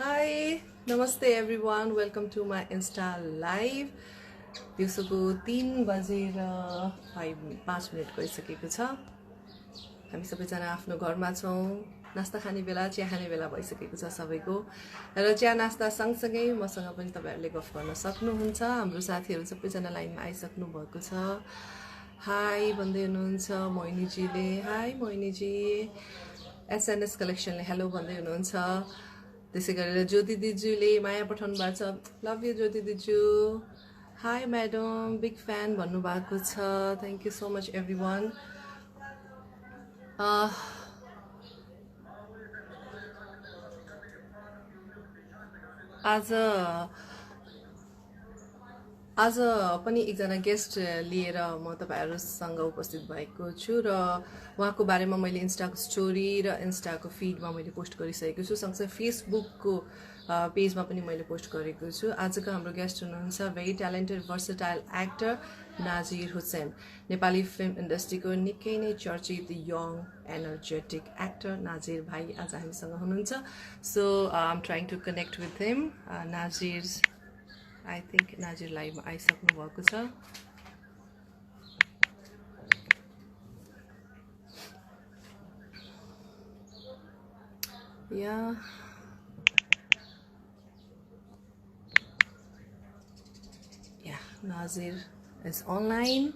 Hi, Namaste everyone. Welcome to my Insta live. दिउँसोको 3 बजेर 5 minute गइसकेको छ। हामी सबैजना आफ्नो घरमा छौँ। नास्ता खाने बेला, चिया खाने बेला भइसकेको छ सबैको। र चिया नास्ता सँगसँगै मसँग पनि तपाईहरुले गफ गर्न सक्नुहुन्छ। हाम्रो साथीहरु सबैजना लाइनमा आइसक्नु भएको छ। हाई भन्दै हुनुहुन्छ मोहिनीजीले। हाई मोहिनीजी। एसएनएस कलेक्सनले हेलो भन्दै हुनुहुन्छ। त्यसै गरेर ज्योति दिजुले माया पठाउनु भएको छ। लभ यु ज्योति दिजु। हाई म्याडम, बिग फ्यान भन्नुभएको छ। Thank you so much everyone. आज पनि एकजना गेस्ट लिएर म तपाईहरुसँग उपस्थित भएको छु र उहाँको बारेमा मैले इन्स्टाको स्टोरी र इन्स्टाको फिडमा मैले पोस्ट गरिसकेको छु। सँगसँगै फेसबुकको पेजमा पनि मैले पोस्ट गरेको छु। आजको हाम्रो गेस्ट हुनुहुन्छ very talented versatile actor Najir Hussain. Nepali film इन्डस्ट्रीको निकै नै चर्चित यङ एनर्जेटिक एक्टर नाजिर भाइ आज हामीसँग हुनुहुन्छ। So I am trying to connect with him. Najir I think Najir live आइसक्नु भएको छ। Yeah. Nazir is online.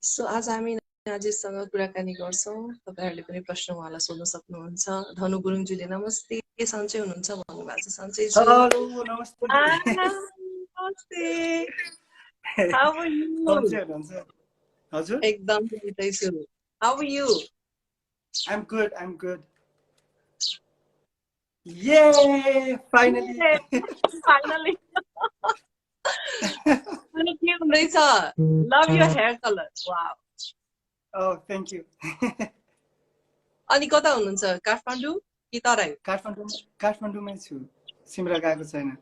So आज हामी नाजिरसँग कुराकानी गर्छौँ। तपाईहरुले पनि प्रश्न उहाँलाई सोध्न सक्नुहुन्छ। धनु गुरुङजीले नमस्ते सन्चै हुनुहुन्छ भन्नुभएको छ। सन्चै छु। हेलो नमस्ते। नमस्ते। How are you? सन्चै हुनुहुन्छ? हजुर एकदम सन्चै छु। How are you? I'm good. Yay! Finally. Finally. के हुँदैछ? Love your hair color. Wow. Oh, thank you. अनि कता हुनुहुन्छ? काठमाडौँ कि तराई? काठमाडौँमै छु। सिमरा गएको छैन।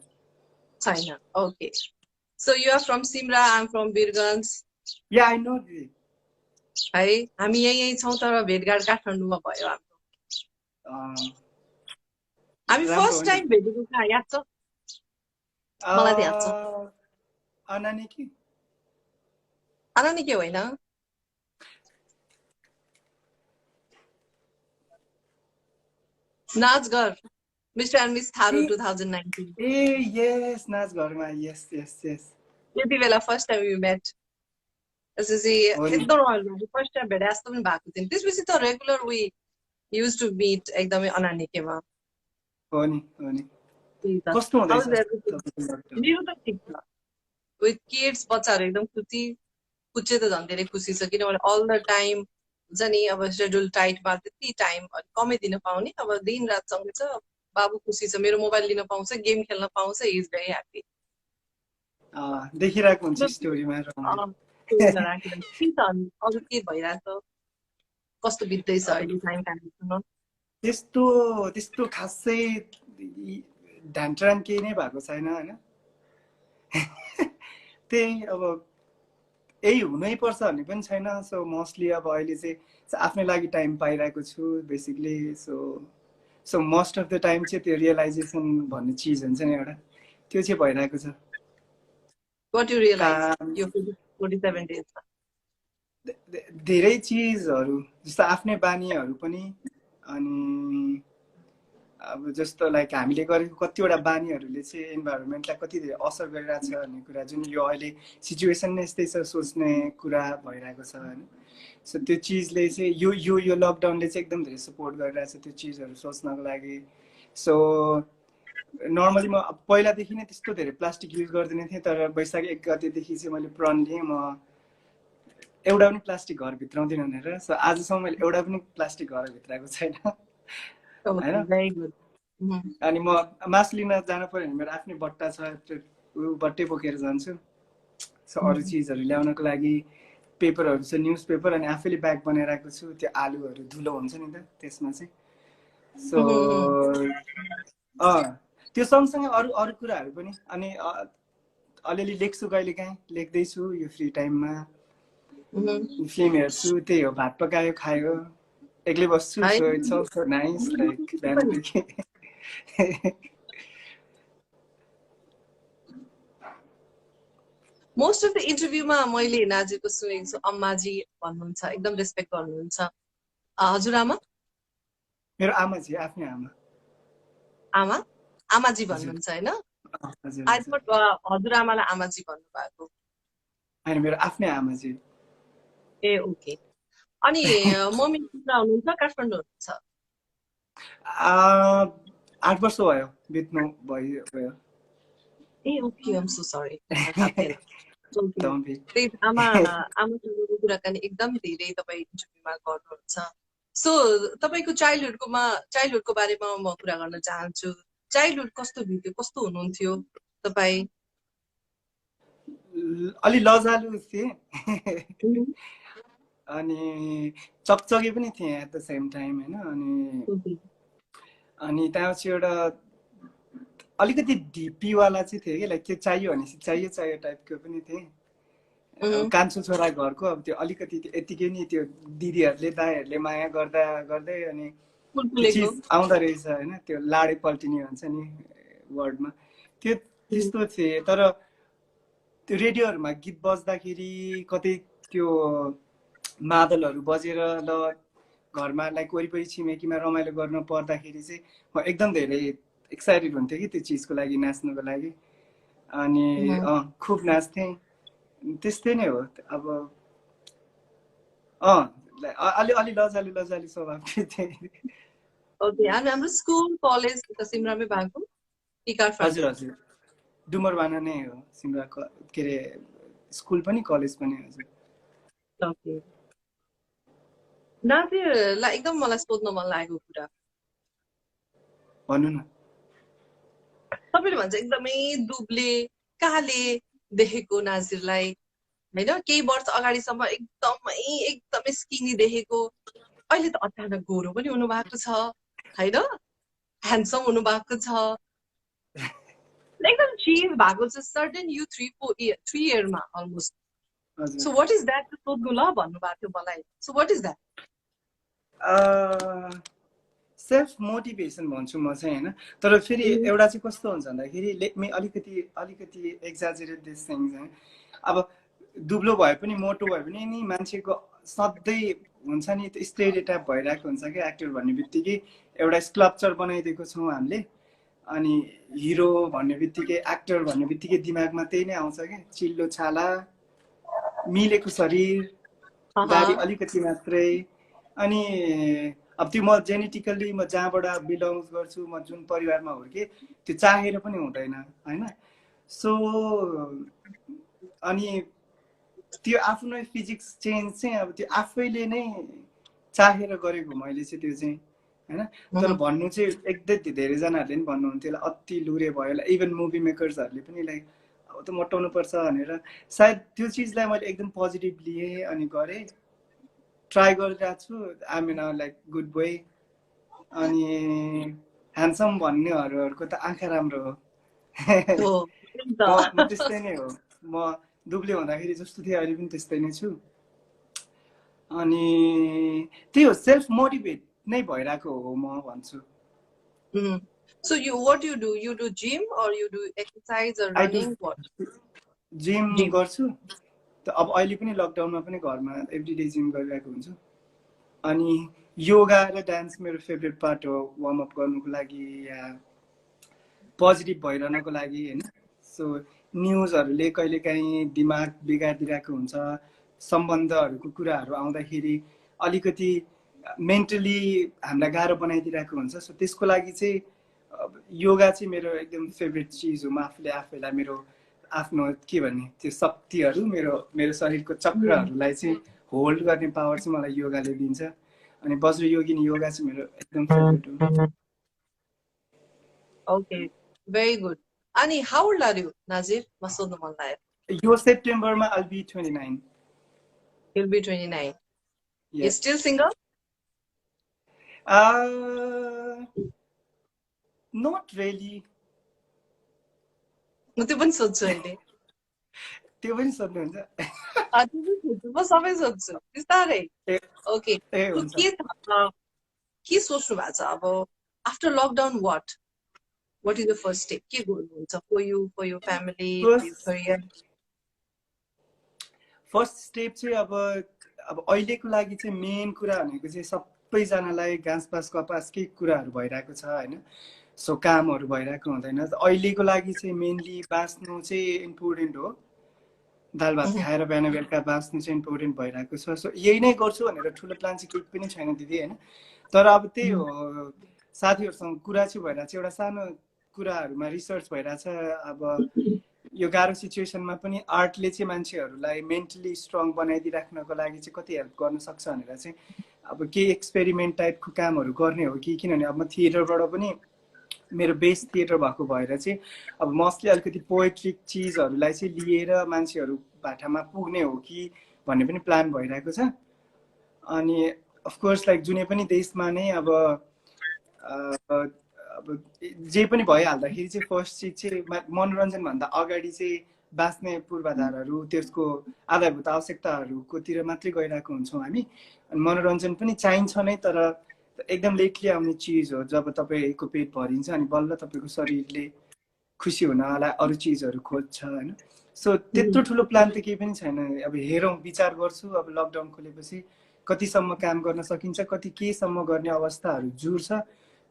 छैन. Okay. So you are from Simra, I'm from Birganj. Yeah, I know दिदी. है हामी यही छौँ तर भेटघाट काठमाडौँमा भयो हाम्रो। हामी फर्स्ट टाइम भेटेको कहाँ याद छ? मलाई त याद छ। अनानी के? अनानी के होइन? नाचघर Mr. and Miss Tharu 2019. Yes, नाचघरमा. Yes. त्यति बेला फर्स्ट टाइम we met. त्यसपछि एकदम रमाइलो फर्स्ट टाइम भेटे जस्तो पनि भएको थियो। त्यसपछि त regular we used to meet एकदमै अनानिकेमा। हो नि। कस्तो हुँदैछ? मेरो त ठिक छ। With kids बच्चाहरु एकदम खुसी कुचे त झन् धेरै खुसी छ किनभने all the time हुन्छ नि अब शेड्युल टाइटमा त्यति टाइम कमै दिन पाउने। अब दिन रात सँगै छ। बाबु खुसी छ। मेरो मोबाइल लिन पाउँछ, गेम खेल्न पाउँछ। he is very happy. देखिरहेको हुन्छ स्टोरीमा। अरू के भइरहेछ? कस्तो बित्दैछ अहिले टाइम काट्नु? त्यस्तो खासै ढान्ट्रान केही नै भएको छैन हैन। त्यही अब यही हुनै पर्छ भन्ने पनि छैन। सो मोस्टली अब अहिले चाहिँ आफ्नै लागि टाइम पाइरहेको छु basically. So most of the time चाहिँ त्यो रियलाइजेसन भन्ने चिज हुन्छ नि एउटा, त्यो चाहिँ भइरहेको छ। What you realize your 47 days? धेरै चिजहरू जस्तो आफ्नै बानीहरू पनि, अनि अब जस्तो लाइक हामीले गरेको कतिवटा बानीहरूले चाहिँ इन्भाइरोमेन्टलाई कति धेरै असर गरिरहेछ भन्ने कुरा, जुन यो अहिले सिचुएसन नै यस्तै छ सोच्ने कुरा भइरहेको छ होइन। सो त्यो चिजले चाहिँ यो लकडाउनले चाहिँ एकदम धेरै सपोर्ट गरिरहेछ त्यो चिजहरू सोच्नको लागि। सो नर्मली म पहिलादेखि नै त्यस्तो धेरै प्लास्टिक युज गर्दिनँ थिएँ, तर वैशाख 1 गतेदेखि चाहिँ मैले प्रण लिएँ म एउटा पनि प्लास्टिक घर भित्राउँदिनँ भनेर। सो आजसम्म मैले एउटा पनि प्लास्टिक घर भित्राएको छैन होइन। अनि म मासु लिन जानु पर्यो भने मेरो आफ्नै बट्टा छ, त्यो बट्टै बोकेर जान्छु। सो अरू चिजहरू ल्याउनको लागि पेपरहरू छ, न्युज पेपर, अनि आफैले ब्याग बनाइरहेको छु। त्यो आलुहरू धुलो हुन्छ नि त त्यसमा चाहिँ। सो त्यो सँगसँगै अरू कुराहरू पनि, अनि अलिअलि लेख्छु, कहिलेकाहीँ लेख्दैछु यो फ्री टाइममा। फिल्म हेर्छु, त्यही हो, भात पकायो खायो, एक्लै बस्छु है so it's also nice like बिहान पनि उठेँ मोस्ट अफ द इन्टरभ्यूमा मैले नाजिरको सुनेको छु अम्माजी भन्नुहुन्छ, एकदम रेस्पेक्ट गर्नुहुन्छ। हजुरआमा मेरो आमाजी आफ्नै आमा आमा आमाजी हजुर भन्नुहुन्छ होइन? हजुर आई हजुर थट हजुरआमालाई आमाजी भन्नुभएको। होइन मेरो आफ्नै आमाजी ए ओके। अनि मम्मी पुरा हुनुहुन्छ, काठमाडौँ हुनुहुन्छ? 8 वर्ष भयो बित्नु भयो ए ओके, आम सो सरी, मलाई थाहा थिएन। Okay, Don't be. त्यही आमासँगको कुराकानी एकदम धेरै तपाईँ इन्टरभ्यूमा गर्नुहुन्छ। सो तपाईँको चाइल्डहुडको बारेमा म कुरा गर्न चाहन्छु। चाइल्डहुड कस्तो बित्यो, कस्तो हुनुहुन्थ्यो तपाईँ? अलि लजालु थिएँ अनि चकचके पनि थिएँ एट द सेम टाइम होइन अनि त्यहाँपछि एउटा अलिकति ढिप्पीवाला चाहिँ थियो कि लाइक त्यो चाहियो भनेपछि चाहियो टाइपको पनि थिएँ अब कान्छो छोरा घरको अब त्यो अलिकति यतिकै नि त्यो दिदीहरूले दाइहरूले माया गर्दा गर्दै अनि त्यो चिज आउँदो रहेछ होइन त्यो लाडे पल्टिने भन्छ नि वर्डमा त्यो त्यस्तो थिएँ तर त्यो रेडियोहरूमा गीत बज्दाखेरि कतै त्यो मादलहरू बजेर ल घरमा लाइक वरिपरि छिमेकीमा रमाइलो गर्न पर्दाखेरि चाहिँ म एकदम धेरै एक्साइटेड हुन्थेँ कि त्यो चिजको लागि नाच्नुको लागि अनि खुब नाच्थेँ त्यस्तै नै हो अब अलि अलि लजालु स्वभावको थिएँ ओके, हाम्रो स्कुल कलेज सिमरामै भएको कि काठमाडौँ? हजुर डुमरवाना नै हो सिमरा के अरे स्कुल पनि कलेज पनि हजुर ओके। नाजिरलाई एकदम मलाई सोध्न मन लागेको कुरा, भन्नु न तपाईँले भन्छ एकदमै दुब्ले काले देखेको नाजिरलाई होइन, केही वर्ष अगाडिसम्म एकदमै स्किनी देखेको, अहिले त अचानक गोरो पनि हुनु भएको छ होइन, ह्यान्डसम हुनु भएको छ, एकदम चेन्ज भएको छ सर्टेन यु 3 इयरमा almost. So what is that सोध्नु ल भन्नुभएको थियो मलाई। So what is that? Self motivation भन्छु म चाहिँ होइन तर फेरि एउटा चाहिँ कस्तो हुन्छ भन्दाखेरि लेट मी अलिकति एक्जाजरेट दिस थिङ्स होइन अब दुब्लो भए पनि मोटो भए पनि नि मान्छेको सधैँ हुन्छ नि त्यो स्टेरियोटाइप भइरहेको हुन्छ क्या एक्टर भन्ने बित्तिकै एउटा स्कल्पचर बनाइदिएको छौँ हामीले अनि हिरो भन्ने बित्तिकै एक्टर भन्ने बित्तिकै दिमागमा त्यही नै आउँछ क्या चिल्लो छाला मिलेको शरीर दारी अलिकति मात्रै अनि अब त्यो म जेनेटिकल्ली म जहाँबाट बिलोङ्स गर्छु म जुन परिवारमा हुर्केँ त्यो चाहेर पनि हुँदैन होइन सो अनि त्यो आफ्नो फिजिक्स चेन्ज चाहिँ अब त्यो आफैले नै चाहेर गरेको मैले चाहिँ त्यो चाहिँ होइन तर भन्नु चाहिँ एकदमै धेरैजनाहरूले पनि भन्नुहुन्थ्यो अति लुरे भयो इभन मुभी मेकर्सहरूले पनि लाइक अब त मोटाउनु पर्छ भनेर सायद त्यो चिजलाई मैले एकदम पोजिटिभ लिएँ अनि गरेँ ट्राई गरिरहेको छु I am like good boy अनि ह्यान्डसम भन्नेहरूको त आँखा राम्रो हो म त्यस्तै नै हो म दुब्ले हुँदाखेरि जस्तो थिएँ अहिले पनि त्यस्तै नै छु अनि त्यही हो सेल्फ मोटिभेट नै भइरहेको हो म भन्छु So what you do? You do gym or you do exercise or running? What? Gym गर्छु अब अहिले पनि लकडाउनमा पनि घरमा एभ्री डे जिम गरिरहेको हुन्छु अनि योगा र डान्स मेरो फेभरेट पार्ट हो वार्म अप गर्नुको लागि या पोजिटिभ भइरहनको लागि होइन सो न्युजहरूले कहिलेकाहीँ दिमाग बिगारिदिरहेको हुन्छ सम्बन्धहरूको कुराहरू आउँदाखेरि अलिकति मेन्टली हामीलाई गाह्रो बनाइदिरहेको हुन्छ सो त्यसको लागि चाहिँ योगा चाहिँ मेरो एकदम फेभरेट चिज हो म आफैलाई मेरो आफ्नो के भन्ने त्यो शक्तिहरू मेरो शरीरको चक्रहरूलाई चाहिँ होल्ड गर्ने पावर चाहिँ मलाई योगाले दिन्छ अनि वज्र योगिनी योगा चाहिँ मेरो एकदम फेभरेट हो Okay, very good. Ani, how old are you, Nazir? Masud Malay. Your September ma I'll be 29. You'll be 29. Yes. You're still single? Not really. म त्यो पनि सोध्छु अहिले त्यो पनि सोध्नुहुन्छ म सबै सोध्छु बिस्तारै। ए ओके, ए हुन्छ। के सोच्नु भएको छ अब after lockdown? what is the first step? के गर्नुहुन्छ for you, for your family, for your career? First step चाहिँ अब अहिलेको लागि चाहिँ मेन कुरा भनेको चाहिँ सबैजनालाई घाँसपास कपासकै कुराहरू भइरहेको छ होइन। सो कामहरू भइरहेको हुँदैन। अहिलेको लागि चाहिँ मेनली बाँच्नु चाहिँ इम्पोर्टेन्ट हो। दाल भात खाएर बिहान बेलुका बाँच्नु चाहिँ इम्पोर्टेन्ट भइरहेको छ। सो यही नै गर्छु भनेर ठुलो प्लान चाहिँ केही पनि छैन दिदी होइन। तर अब त्यही हो, साथीहरूसँग कुरा चाहिँ भइरहेको छ, एउटा सानो कुराहरूमा रिसर्च भइरहेछ। अब यो गाह्रो सिचुएसनमा पनि आर्टले चाहिँ मान्छेहरूलाई मेन्टली स्ट्रङ बनाइदिइराख्नको लागि चाहिँ कति हेल्प गर्न सक्छ भनेर चाहिँ अब केही एक्सपेरिमेन्ट टाइपको कामहरू गर्ने हो कि। किनभने अब म थिएटरबाट पनि मेरो बेस थिएटर भएको भएर चाहिँ अब मोस्टली अलिकति पोएट्रिक चिजहरूलाई चाहिँ लिएर मान्छेहरू भाटामा पुग्ने हो कि भन्ने पनि प्लान भइरहेको छ। अनि अफकोर्स लाइक जुनै पनि देशमा नै अब जे पनि भइहाल्दाखेरि चाहिँ फर्स्ट चिज चाहिँ मनोरञ्जनभन्दा अगाडि चाहिँ बाँच्ने पूर्वाधारहरू, त्यसको आधारभूत आवश्यकताहरूकोतिर मात्रै गइरहेको हुन्छौँ हामी। अनि मनोरञ्जन पनि चाहिन्छ नै, तर एकदम लेटली आउने चिज हो। जब तपाईँको पेट भरिन्छ अनि बल्ल तपाईँको शरीरले खुसी हुनलाई अरू चिजहरू खोज्छ होइन। सो त्यत्रो ठुलो प्लान त केही पनि छैन। अब हेरौँ, विचार गर्छु अब लकडाउन खोलेपछि कतिसम्म काम गर्न सकिन्छ, कति केसम्म गर्ने अवस्थाहरू जुर्छ,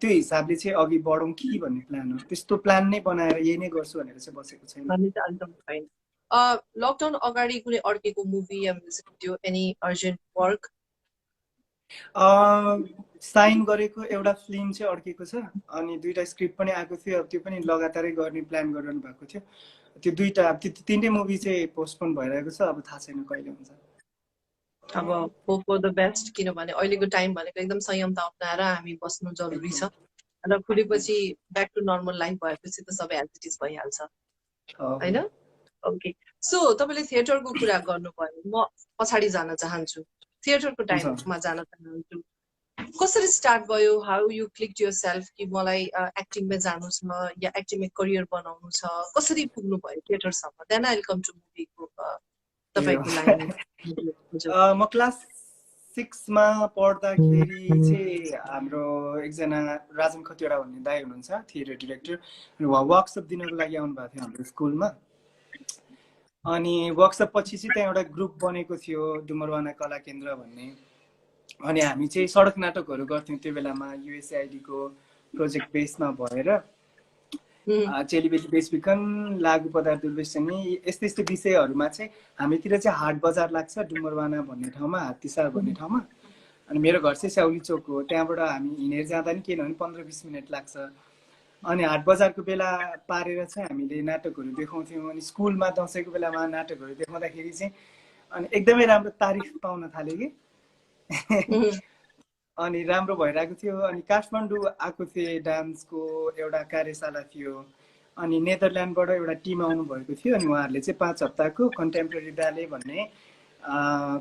त्यो हिसाबले चाहिँ अघि बढौँ कि भन्ने प्लान हो। त्यस्तो प्लान नै बनाएर यही नै गर्छु भनेर चाहिँ बसेको छैन। लकडाउन अगाडि कुनै अड्केको मुभी या music video, any urgent work? Sign गरेको एउटा फिल्म चाहिँ अड्केको छ, अनि 2टा स्क्रिप्ट पनि आएको थियो। अब त्यो पनि लगातारै गर्ने प्लान गरिरहनु भएको थियो। त्यो 3टै मुभी चाहिँ पोस्टपोन भइरहेको छ। अब थाहा छैन कहिले हुन्छ। अब होप फर द बेस्ट, किनभने अहिलेको टाइम भनेको एकदम संयमता अप्नाएर हामी बस्नु जरुरी छ र खुलेपछि ब्याक टु नर्मल लाइफ भएपछि त सबै एज इट इज भइहाल्छ होइन। ओके, सो तपाईँले थिएटरको कुरा गर्नुभयो, म पछाडि जान चाहन्छु, थिएटरको टाइममा जान चाहन्छु। कसरी स्टार्ट भयो? How you clicked your self कि मलाई एक्टिङमा जानु छ या एक्टिङमा करियर बनाउनु छ? कसरी पुग्नु भयो थिएटरसम्म? Then I will come to मुभीको तपाईको लाइन। म क्लास 6मा पढ्दाखेरि चाहिँ हाम्रो एकजना राजन खतिवडा भन्ने दाइ हुनुहुन्छ थिएटर डिरेक्टर, उहाँ वर्कसप दिनको लागि आउनु भएको थियो हाम्रो स्कुलमा। अनि वर्कसप पछि चाहिँ त्यहाँ एउटा ग्रुप बनेको थियो डुमरवाना कला केन्द्र भन्ने। अनि हामी चाहिँ सडक नाटकहरू गर्थ्यौँ त्यो बेलामा युएसएआइडीको प्रोजेक्ट बेसमा भएर। चेलीबेटी बेचबिखन, लागु पदार्थ दुर्व्यसनी, यस्तै यस्तै विषयहरूमा चाहिँ हामीतिर चाहिँ हाट बजार लाग्छ डुमरवाना भन्ने ठाउँमा, हात्तीसार भन्ने ठाउँमा। अनि मेरो घर चाहिँ स्याउली चोक हो, त्यहाँबाट हामी हिँडेर जाँदा नि किनभने 15-20 मिनट लाग्छ। अनि हाट बजारको बेला पारेर चाहिँ हामीले नाटकहरू देखाउँथ्यौँ। अनि स्कुलमा दसैँको बेलामा नाटकहरू देखाउँदाखेरि चाहिँ अनि एकदमै राम्रो तारिफ पाउन थाल्यो कि अनि राम्रो भइरहेको थियो। अनि काठमाडौँ आएको थिएँ, डान्सको एउटा कार्यशाला थियो। अनि नेदरल्यान्डबाट एउटा टिम आउनु भएको थियो। अनि उहाँहरूले चाहिँ 5 हप्ताको कन्टेम्पोरेरी ब्याले भन्ने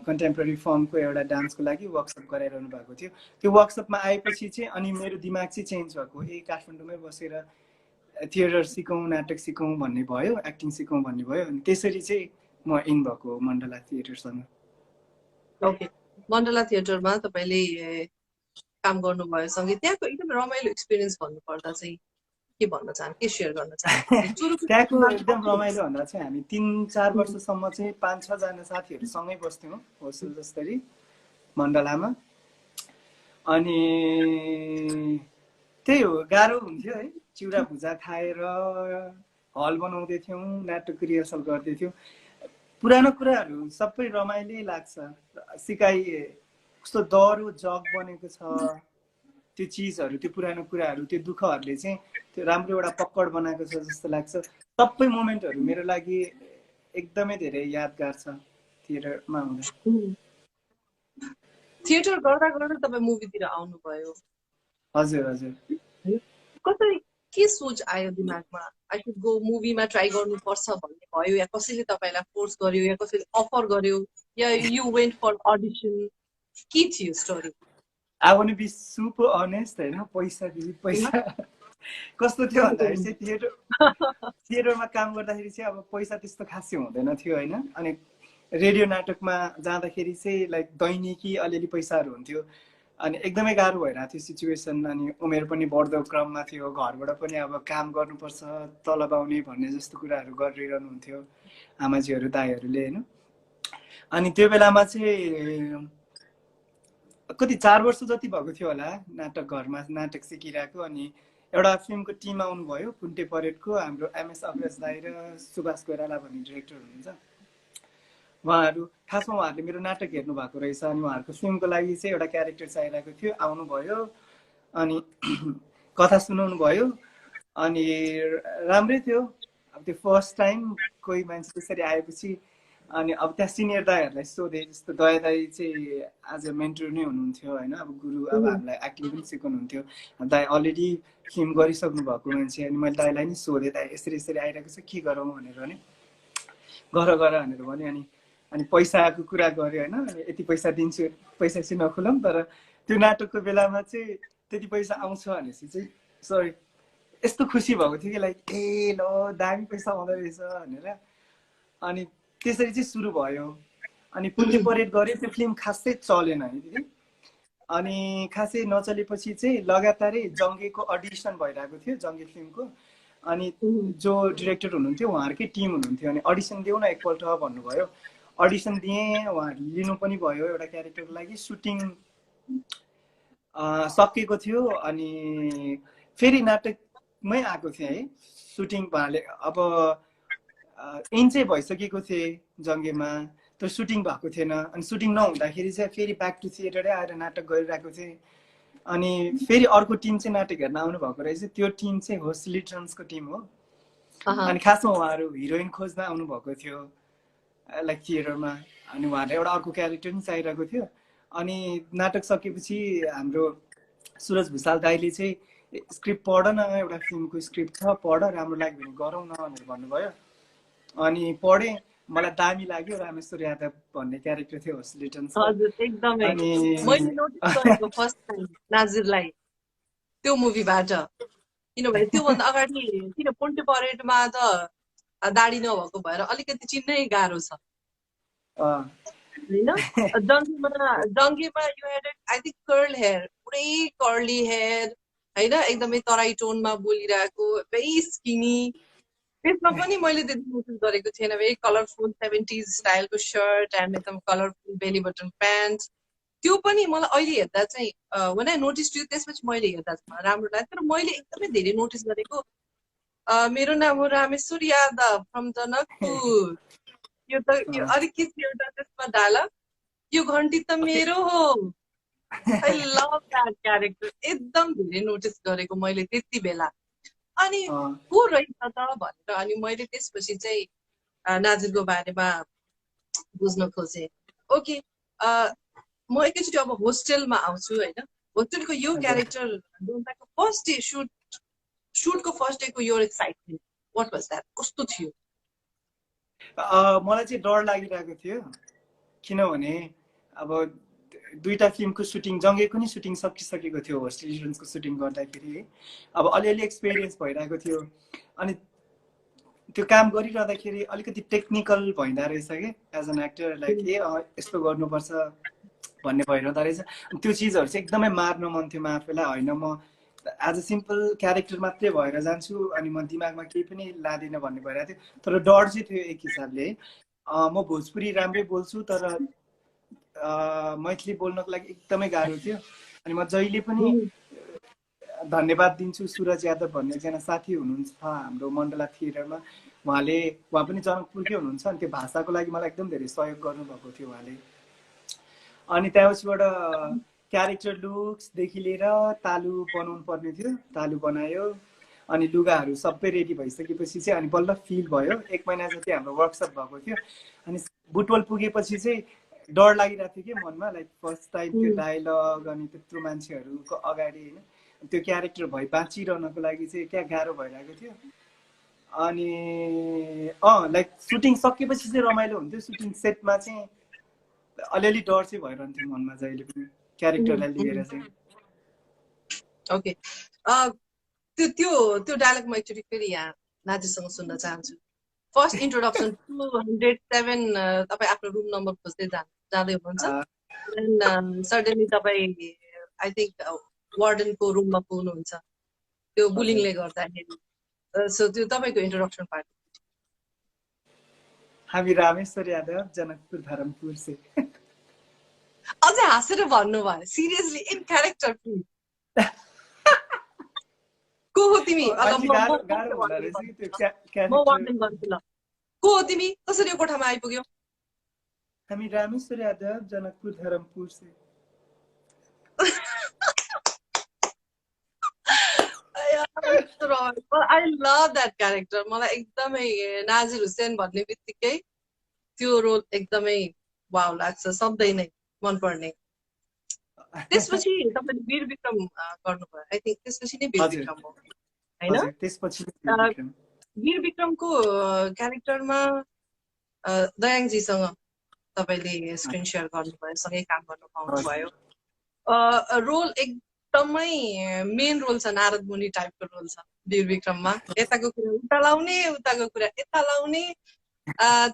कन्टेम्पोरेरी फर्मको एउटा डान्सको लागि वर्कसप गराइरहनु भएको थियो। त्यो वर्कसपमा आएपछि चाहिँ अनि मेरो दिमाग चाहिँ चेन्ज भएको, काठमाडौँमै बसेर थिएटर सिकौँ, नाटक सिकौँ भन्ने भयो, एक्टिङ सिकौँ भन्ने भयो। अनि त्यसरी चाहिँ म इन भएको मण्डला थिएटरसँग। ओके, मण्डला थिएटरमा तपाईँले काम गर्नुभयो सँगै, त्यहाँको एकदम रमाइलो एक्सपिरियन्स भन्नुपर्दा चाहिँ के भन्न चाहन्छु, के सेयर गर्न चाहन्छु? त्यहाँको एकदम रमाइलो भन्दा चाहिँ हामी 3-4 वर्षसम्म चाहिँ 5-6 जना साथीहरू सँगै बस्थ्यौँ होस्टेल जस्तै मण्डलामा। अनि त्यही हो, गाह्रो हुन्थ्यो है। चिउरा भुजा खाएर हल बनाउँदै थियौँ, नाटकको रिहर्सल गर्दै थियौँ। पुरानो कुराहरू सबै रमाइलै लाग्छ। सिकाइ कस्तो दह्रो जग बनेको छ, त्यो चिजहरू, त्यो पुरानो कुराहरू, त्यो दुःखहरूले चाहिँ त्यो राम्रो एउटा पक्कड बनाएको छ जस्तो लाग्छ। सबै मोमेन्टहरू मेरो लागि एकदमै धेरै यादगार छ थिएटरमा हुँदा। थिएटर गर्दा गर्दा तपाईँ मुभीतिर आउनुभयो? हजुर हजुर। कसरी, के सोच आयो दिमागमा, आई सुड गो मुभीमा ट्राई गर्नुपर्छ भन्ने भयो, या कसैले तपाईँलाई फोर्स गर्यो, या कसैले अफर गर्यो, या यु वेन्ट फर अडिसन? के थियो story? I want to be super honest होइन। पैसा दिदी पैसा कस्तो थियो भन्दाखेरि चाहिँ थिएटरमा काम गर्दाखेरि चाहिँ अब पैसा त्यस्तो खासै हुँदैन थियो होइन। अनि रेडियो नाटकमा जाँदाखेरि चाहिँ लाइक दैनिकी अलिअलि पैसाहरू हुन्थ्यो अनि एकदमै गाह्रो भइरहेको थियो सिचुएसन अनि उमेर पनि बढ्दो क्रममा थियो घरबाट पनि अब काम गर्नुपर्छ तलब आउने भन्ने जस्तो कुराहरू गरिरहनुहुन्थ्यो आमाजीहरू दाईहरूले होइन अनि त्यो बेलामा चाहिँ कति 4 वर्ष जति भएको थियो होला नाटक घरमा नाटक सिकिरहेको अनि एउटा फिल्मको टिम आउनुभयो कुन्टे परेडको हाम्रो एमएस अग्रज दाई र सुभाष कोइराला भन्ने डिरेक्टर हुनुहुन्छ उहाँहरू खासमा उहाँहरूले मेरो नाटक हेर्नु भएको रहेछ अनि उहाँहरूको फिल्मको लागि चाहिँ एउटा क्यारेक्टर चाहिरहेको थियो आउनुभयो अनि कथा सुनाउनु भयो अनि राम्रै थियो अब त्यो फर्स्ट टाइम कोही मान्छे त्यसरी आएपछि अनि अब त्यहाँ सिनियर दाईहरूलाई सोधेँ जस्तो दया दाई चाहिँ आज मेन्टर नै हुनुहुन्थ्यो होइन अब गुरु अब हामीलाई एक्टिङ पनि सिकाउनुहुन्थ्यो दाई अलरेडी फिल्म गरिसक्नु भएको मान्छे अनि मैले दाईलाई नि सोधेँ दाई यसरी यसरी आइरहेको छ के गरौँ भनेर भने गर भनेर भने अनि पैसाको कुरा गऱ्यो होइन अनि यति पैसा दिन्छु पैसा चाहिँ नखुलौँ तर त्यो नाटकको बेलामा चाहिँ त्यति पैसा आउँछ भनेपछि चाहिँ सरी यस्तो खुसी भएको थियो कि लाइक ए ल दामी पैसा आउँदो रहेछ भनेर अनि त्यसरी चाहिँ सुरु भयो अनि कुन्टे परेड गऱ्यो त्यो फिल्म खासै चलेन है दिदी अनि खासै नचलेपछि चाहिँ लगातारै जङ्गेको अडिसन भइरहेको थियो जङ्गे फिल्मको अनि जो डिरेक्टर हुनुहुन्थ्यो उहाँहरूकै टिम हुनुहुन्थ्यो अनि अडिसन देऊ न एकपल्ट भन्नुभयो अडिसन दिएँ उहाँहरूले लिनु पनि भयो एउटा क्यारेक्टरको लागि सुटिङ सकिएको थियो अनि फेरि नाटकमै आएको थिएँ है सुटिङ उहाँले अब इन चाहिँ भइसकेको थिएँ जङ्गेमा त्यो सुटिङ भएको थिएन अनि सुटिङ नहुँदाखेरि चाहिँ फेरि ब्याक टु थिएटरै आएर नाटक गरिरहेको थिएँ अनि फेरि अर्को टिम चाहिँ नाटक हेर्न आउनु भएको रहेछ त्यो टिम चाहिँ हो सिलिट्रन्सको टिम हो अनि खासमा उहाँहरू हिरोइन खोज्न आउनु भएको थियो लाइक थिएटरमा अनि उहाँहरूलाई एउटा अर्को क्यारेक्टर पनि चाहिरहेको थियो अनि नाटक सकेपछि हाम्रो सुरज भुषाल दाईले चाहिँ स्क्रिप्ट पढ न एउटा फिल्मको स्क्रिप्ट छ पढ राम्रो लाग्यो भने गरौँ न भनेर भन्नुभयो अनि पढेँ मलाई दामी लाग्यो रामेश्वर यादव भन्ने क्यारेक्टर थियो होस्लिटन्स एकदमै मैले नोटिस गरेको फर्स्ट टाइम नाजिरलाई त्यो मुभीबाट किनभने त्योभन्दा अगाडि किन कुन्टे परेडमा त दाढी नभएको भएर अलिकति चिन्नै गाह्रो छ होइन जङ्गीमा you had I think curl hair पुरै कर्ली हेयर होइन एकदमै तराई टोनमा बोलिरहेको भेरी स्किनी त्यसमा पनि मैले त्यति नोटिस गरेको थिएन भेरी कलरफुल 70s स्टाइलको सर्ट एन्ड एकदम कलरफुल बेली बटन प्यान्ट त्यो पनि मलाई अहिले हेर्दा चाहिँ वान आई नोटिस टु त्यसपछि मैले हेर्दा चाहिँ राम्रो लाग्यो तर मैले एकदमै धेरै नोटिस गरेको मेरो नाम हो रामेश्वर यादव फ्रम जनकपुर यो त अलिकति एउटा त्यसमा डायलग यो घन्टी त मेरो हो आई लभ द्याट क्यारेक्टर एकदम धेरै नोटिस गरेको मैले त्यति बेला अनि को रहेछ त भनेर अनि मैले त्यसपछि चाहिँ नाजिरको बारेमा बुझ्न खोजेँ ओके म एकैचोटि अब होस्टेलमा आउँछु होइन होस्टेलको यो क्यारेक्टर फर्स्ट डे सुटको फर्स्ट डेको यो एक्साइटमेन्ट वाट वाज द्याट कस्तो थियो मलाई चाहिँ डर लागिरहेको थियो किनभने अब दुईटा फिल्मको सुटिङ जङ्गेको नि सुटिङ सकिसकेको थियो होस्टेलिजन्सको सुटिङ गर्दाखेरि अब अलिअलि एक्सपिरियन्स भइरहेको थियो अनि त्यो काम गरिरहँदाखेरि अलिकति टेक्निकल भइँदो रहेछ कि एज एन एक्टर लाइक यस्तो गर्नुपर्छ भन्ने भइरहँदो रहेछ त्यो चिजहरू चाहिँ एकदमै मार्न मन थियो म आफैलाई होइन म एज अ सिम्पल क्यारेक्टर मात्रै भएर जान्छु अनि म दिमागमा केही पनि लादिनँ भन्ने भइरहेको थियो तर डर चाहिँ थियो एक हिसाबले म भोजपुरी राम्रै बोल्छु तर मैथिली बोल्नको लागि एकदमै गाह्रो थियो अनि म जहिले पनि धन्यवाद दिन्छु सुरज यादव भन्ने एकजना साथी हुनुहुन्छ हाम्रो मण्डला थिएटरमा उहाँ पनि जनकपुरकै हुनुहुन्छ अनि त्यो भाषाको लागि मलाई एकदम धेरै सहयोग गर्नुभएको थियो उहाँले अनि त्यसबाट क्यारेक्टर लुक्सदेखि लिएर तालु बनाउनु पर्ने थियो तालु बनायो अनि लुगाहरू सबै रेडी भइसकेपछि चाहिँ अनि बल्ल फिल भयो 1 महिना जति हाम्रो वर्कसप भएको थियो अनि बुटवल पुगेपछि चाहिँ डर लागिरहेको थियो कि मनमा लाइक फर्स्ट टाइम त्यो डायलग अनि त्यत्रो मान्छेहरूको अगाडि होइन त्यो क्यारेक्टर बाँचिरहनको लागि चाहिँ क्या गाह्रो भइरहेको थियो अनि लाइक सुटिङ सकेपछि चाहिँ रमाइलो हुन्थ्यो सुटिङ सेटमा चाहिँ अलिअलि डर चाहिँ भइरहन्थ्यो मनमा जहिले पनि क्यारेक्टरलाई लिएर चाहिँ ओके त्यो डायलग म एकचोटि फेरि यहाँ नाजिरसँग सुन्न चाहन्छु फर्स्ट इन्ट्रोडक्सन 207 तपाईँ आफ्नो रुम नम्बर खोज्दै जाँदै हुनुहुन्छ देन सडनली तपाईँ आई थिङ्क वार्डनको रुममा पुग्नुहुन्छ त्यो बुलिङले गर्दाखेरि सो त्यो तपाईँको इन्ट्रोडक्सन पार्ट हामी रामेश्वर यादव जनकपुर धरमपुर से अझै हाँसेर भन्नुभयो सिरियसली इन क्यारेक्टर प्लिज को हो तिमी म वार्निङ गर्छु ल को हो तिमी कसरी यो कोठामा आइपुग्यो हामी रामेश्वर यादव जनकपुर धरमपुर से I love that character. मलाई एकदमै नाजिर हुसैन भन्ने बित्तिकै त्यो रोल एकदमै वाउ लाग्छ सधैँ नै मनपर्ने त्यसपछि तपाईँले वीर विक्रम गर्नुभयो आई थिङ्क त्यसपछि नै वीर विक्रम हो होइन त्यसपछि वीर विक्रमको क्यारेक्टरमा दयाङजीसँग तपाईँले स्क्रिन सेयर गर्नुभयो सँगै काम गर्न पाउनुभयो रोल एकदमै मेन रोल छ नारद मुनि टाइपको रोल छ वीर विक्रममा यताको कुरा उता लाउने उताको कुरा यता लाउने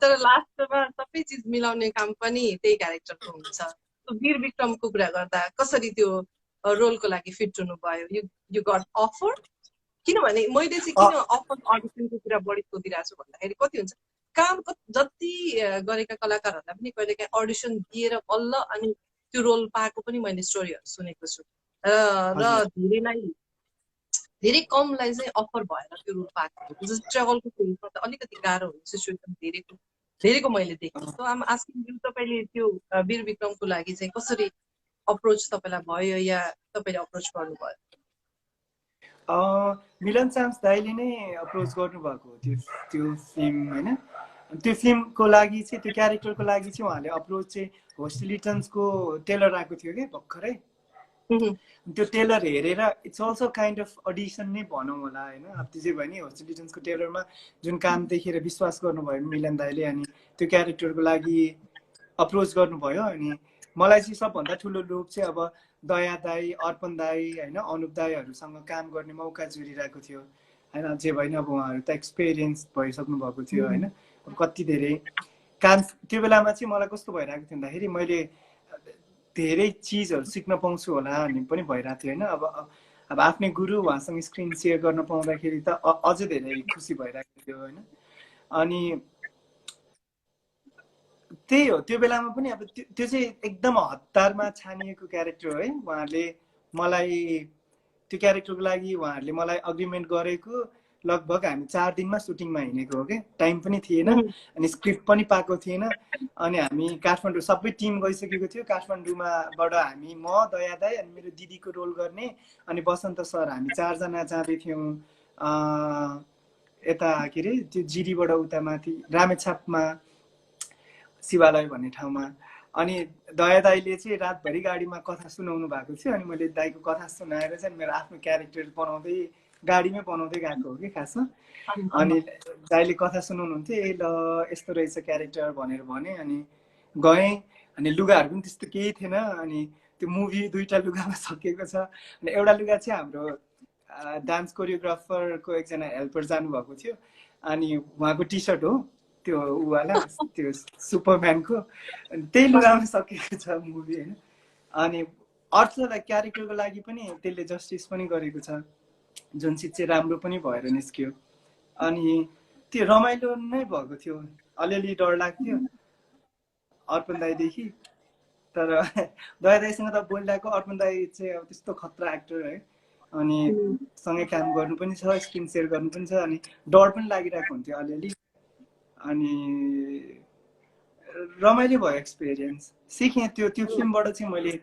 तर लास्टमा सबै चिज मिलाउने काम पनि त्यही क्यारेक्टरको हुन्छ वीर विक्रमको कुरा गर्दा कसरी त्यो रोलको लागि फिट हुनुभयो यु गट अफर किनभने मैले चाहिँ किन अफर अडिसनको कुरा बढी सोधिरहेको छु भन्दाखेरि कति हुन्छ काम जति गरेका कलाकारहरूलाई पनि कहिलेकाहीँ अडिसन दिएर बल्ल अनि त्यो रोल पाएको पनि मैले स्टोरीहरू सुनेको छु र धेरै कमलाई चाहिँ अफर भएर त्यो रोल पाएको जस्तो ट्राभलको फिल्ममा त अलिकति गाह्रो हुन्छ सिचुएसन धेरैको मैले देखेँ सो आम आस्किङ तपाईँले त्यो वीर विक्रमको लागि चाहिँ कसरी अप्रोच तपाईँलाई भयो या तपाईँले अप्रोच गर्नुभयो मिलन चाम्स दाइले नै अप्रोच गर्नुभएको त्यो फिल्म होइन त्यो फिल्मको लागि चाहिँ त्यो क्यारेक्टरको लागि चाहिँ उहाँले अप्रोच चाहिँ होस्टिलिटन्सको टेलर आएको थियो कि भर्खरै त्यो टेलर हेरेर it's also kind of audition नै भनौँ होला होइन अब त्यो चाहिँ भयो नि होस्टिलिटन्सको टेलरमा जुन काम देखेर विश्वास गर्नुभयो मिलन दाइले अनि त्यो क्यारेक्टरको लागि अप्रोच गर्नुभयो अनि मलाई चाहिँ सबभन्दा ठुलो लोभ चाहिँ अब दया दाई अर्पण दाई होइन अनुप दाईहरूसँग काम गर्ने मौका जुरिरहेको थियो होइन जे भयो नि अब उहाँहरू त एक्सपिरियन्स भइसक्नु भएको थियो होइन कति धेरै काम त्यो बेलामा चाहिँ मलाई कस्तो भइरहेको थियो भन्दाखेरि मैले धेरै चिजहरू सिक्न पाउँछु होला भन्ने पनि भइरहेको थियो होइन अब आफ्नै गुरु उहाँसँग स्क्रिन सेयर गर्न पाउँदाखेरि त अझै धेरै खुसी भइरहेको थियो होइन अनि त्यही हो त्यो बेलामा पनि अब त्यो चाहिँ एकदम हतारमा छानिएको क्यारेक्टर हो है उहाँहरूले मलाई त्यो क्यारेक्टरको लागि उहाँहरूले मलाई अग्रिमेन्ट गरेको लगभग हामी 4 दिनमा सुटिङमा हिँडेको हो कि टाइम पनि थिएन अनि स्क्रिप्ट पनि पाएको थिएन अनि हामी काठमाडौँ सबै टिम गइसकेको थियो काठमाडौँमाबाट हामी म दया दाई अनि मेरो दिदीको रोल गर्ने अनि बसन्त सर हामी 4 जना जाँदै थियौँ यता के अरे त्यो जिरीबाट उता माथि रामेछापमा शिवालय भन्ने ठाउँमा अनि दया दाईले चाहिँ रातभरि गाडीमा कथा सुनाउनु भएको थियो अनि मैले दाईको कथा सुनाएर चाहिँ मेरो आफ्नो क्यारेक्टर बनाउँदै गाडीमै बनाउँदै गएको हो कि खासमा अनि दाईले कथा सुनाउनुहुन्थ्यो ए ल यस्तो रहेछ क्यारेक्टर भनेर भने अनि गएँ अनि लुगाहरू पनि त्यस्तो केही थिएन अनि त्यो मुभी 2टा लुगामा सकिएको छ अनि एउटा लुगा चाहिँ हाम्रो डान्स कोरियोग्राफरको एकजना हेल्पर जानुभएको थियो अनि उहाँको टी सर्ट हो त्यो उवाला त्यो सुपरम्यानको त्यही लुगामा सकिएको छ मुभी होइन अनि अर्थलाई क्यारेक्टरको लागि पनि त्यसले जस्टिस पनि गरेको छ जुन चिज चाहिँ राम्रो पनि भएर निस्क्यो अनि त्यो रमाइलो नै भएको थियो अलिअलि डर लाग्थ्यो अर्पण दाईदेखि तर दया दाईसँग त बोलिरहेको अर्पण दाई चाहिँ अब त्यस्तो खतरा एक्टर है अनि सँगै काम गर्नु पनि छ स्क्रिन सेयर गर्नु पनि छ अनि डर पनि लागिरहेको हुन्थ्यो अलिअलि अनि रमाइलो भयो एक्सपिरियन्स सिकेँ त्यो फिल्मबाट चाहिँ मैले